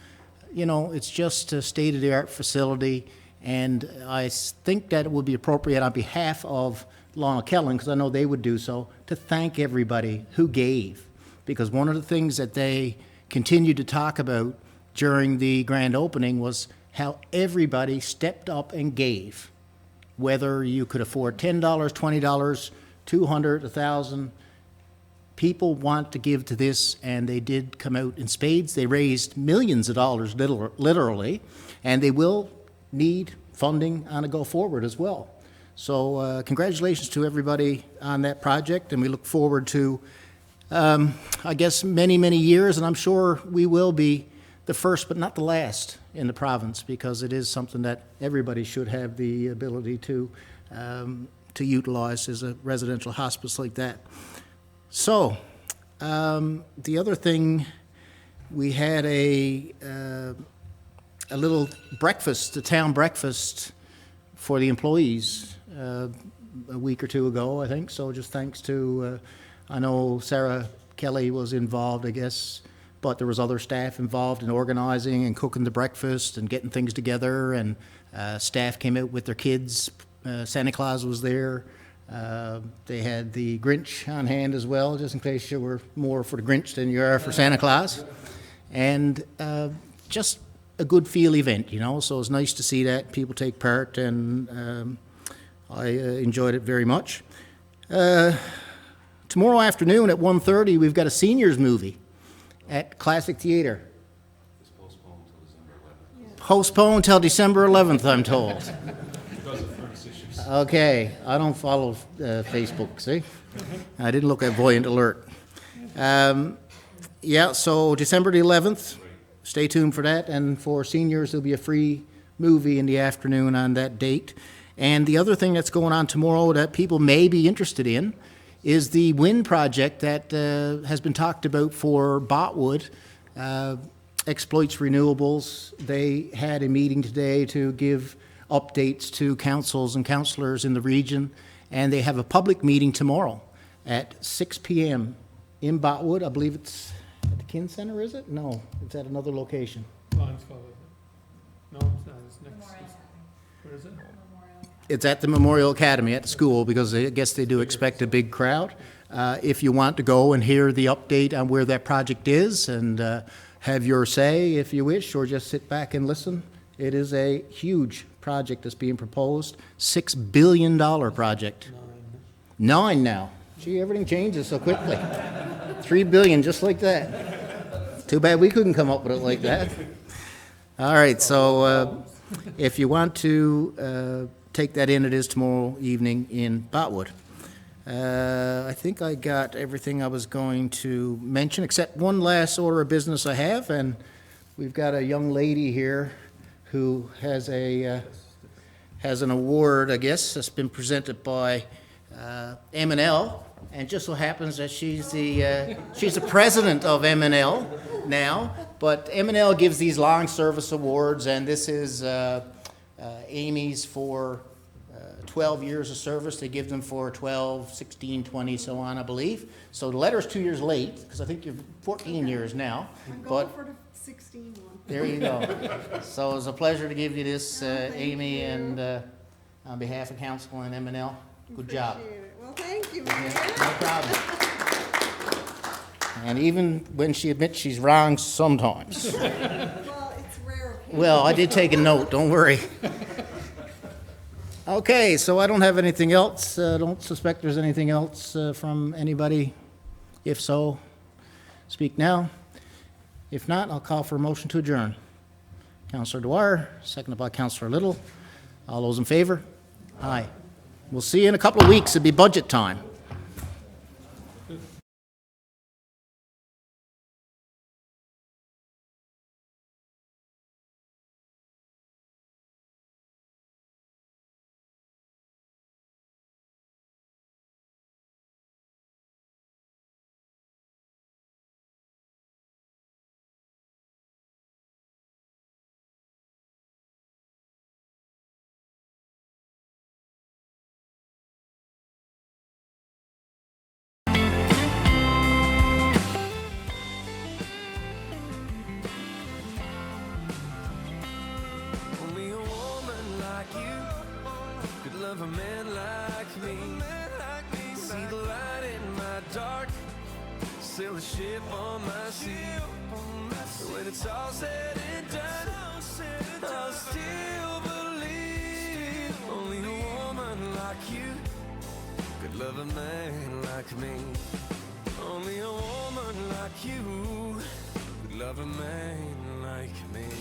It's just a state-of-the-art facility, and I think that it would be appropriate on behalf of Lionel Kelland, because I know they would do so, to thank everybody who gave. Because one of the things that they continued to talk about during the grand opening was how everybody stepped up and gave, whether you could afford $10, $20, $200, $1,000. people want to give to this, and they did come out in spades. They raised millions of dollars, literally, and they will need funding on a go forward as well. So congratulations to everybody on that project, and we look forward to, I guess, many, many years, and I'm sure we will be the first but not the last in the province, because it is something that everybody should have the ability to utilize as a residential hospice like that. So, the other thing, we had a little breakfast, a town breakfast for the employees a week or two ago, I think. So just thanks to, I know Sarah Kelly was involved, I guess, but there was other staff involved in organizing and cooking the breakfast and getting things together, and staff came out with their kids. Santa Claus was there. They had the Grinch on hand as well, just in case you were more for the Grinch than you are for Santa Claus. And just a good feel event, you know, so it's nice to see that people take part, and I enjoyed it very much. Tomorrow afternoon at 1:30, we've got a seniors movie at Classic Theatre. It's postponed until December 11th. Postponed till December 11th, I'm told. Okay, I don't follow Facebook, see? I didn't look at Voyant Alert. Yeah, so December the 11th, stay tuned for that. And for seniors, there'll be a free movie in the afternoon on that date. And the other thing that's going on tomorrow that people may be interested in is the wind project that has been talked about for Botwood, Exploits Renewables. They had a meeting today to give updates to councils and councillors in the region, and they have a public meeting tomorrow at 6 p.m. in Botwood. I believe it's at the Kin Centre, is it? No, it's at another location. Lions Club, isn't it? No, it's not. It's next. Where is it? It's at the Memorial Academy at the school, because I guess they do expect a big crowd. If you want to go and hear the update on where that project is and have your say if you wish, or just sit back and listen, it is a huge project that's being proposed. $6 billion project. 9 now. Gee, everything changes so quickly. 3 billion, just like that. Too bad we couldn't come up with it like that. All right, so if you want to take that in, it is tomorrow evening in Botwood. I think I got everything I was going to mention, except one last order of business I have, and we've got a young lady here who has an award, I guess, that's been presented by M&L, and just so happens that she's the president of M&L now. But M&L gives these long service awards, and this is Amy's for 12 years of service. They give them for 12, 16, 20, so on, I believe. So the letter's 2 years late, because I think you're 14 years now. I'm But going for the 16 one. there you go. So it's a pleasure to give you this, Amy, and on behalf of council and M&L, good job. Appreciate it. Well, thank you, Yeah, Mayor. no problem. And even when she admits she's wrong sometimes. Well, it's rare. Well, I did take a note, don't worry. Okay, so I don't have anything else. Don't suspect there's anything else from anybody. If so, speak now. If not, I'll call for a motion to adjourn. Councillor Dwyer, seconded by Councillor Little. All those in favor? Aye. We'll see you in a couple of weeks. It'll be budget time. Only a woman like you could love a man like me. See the light in my dark, sail the ship on my sea. When it's all said and done, I'll still believe. Only a woman like you could love a man like me. Only like you could love a man like me.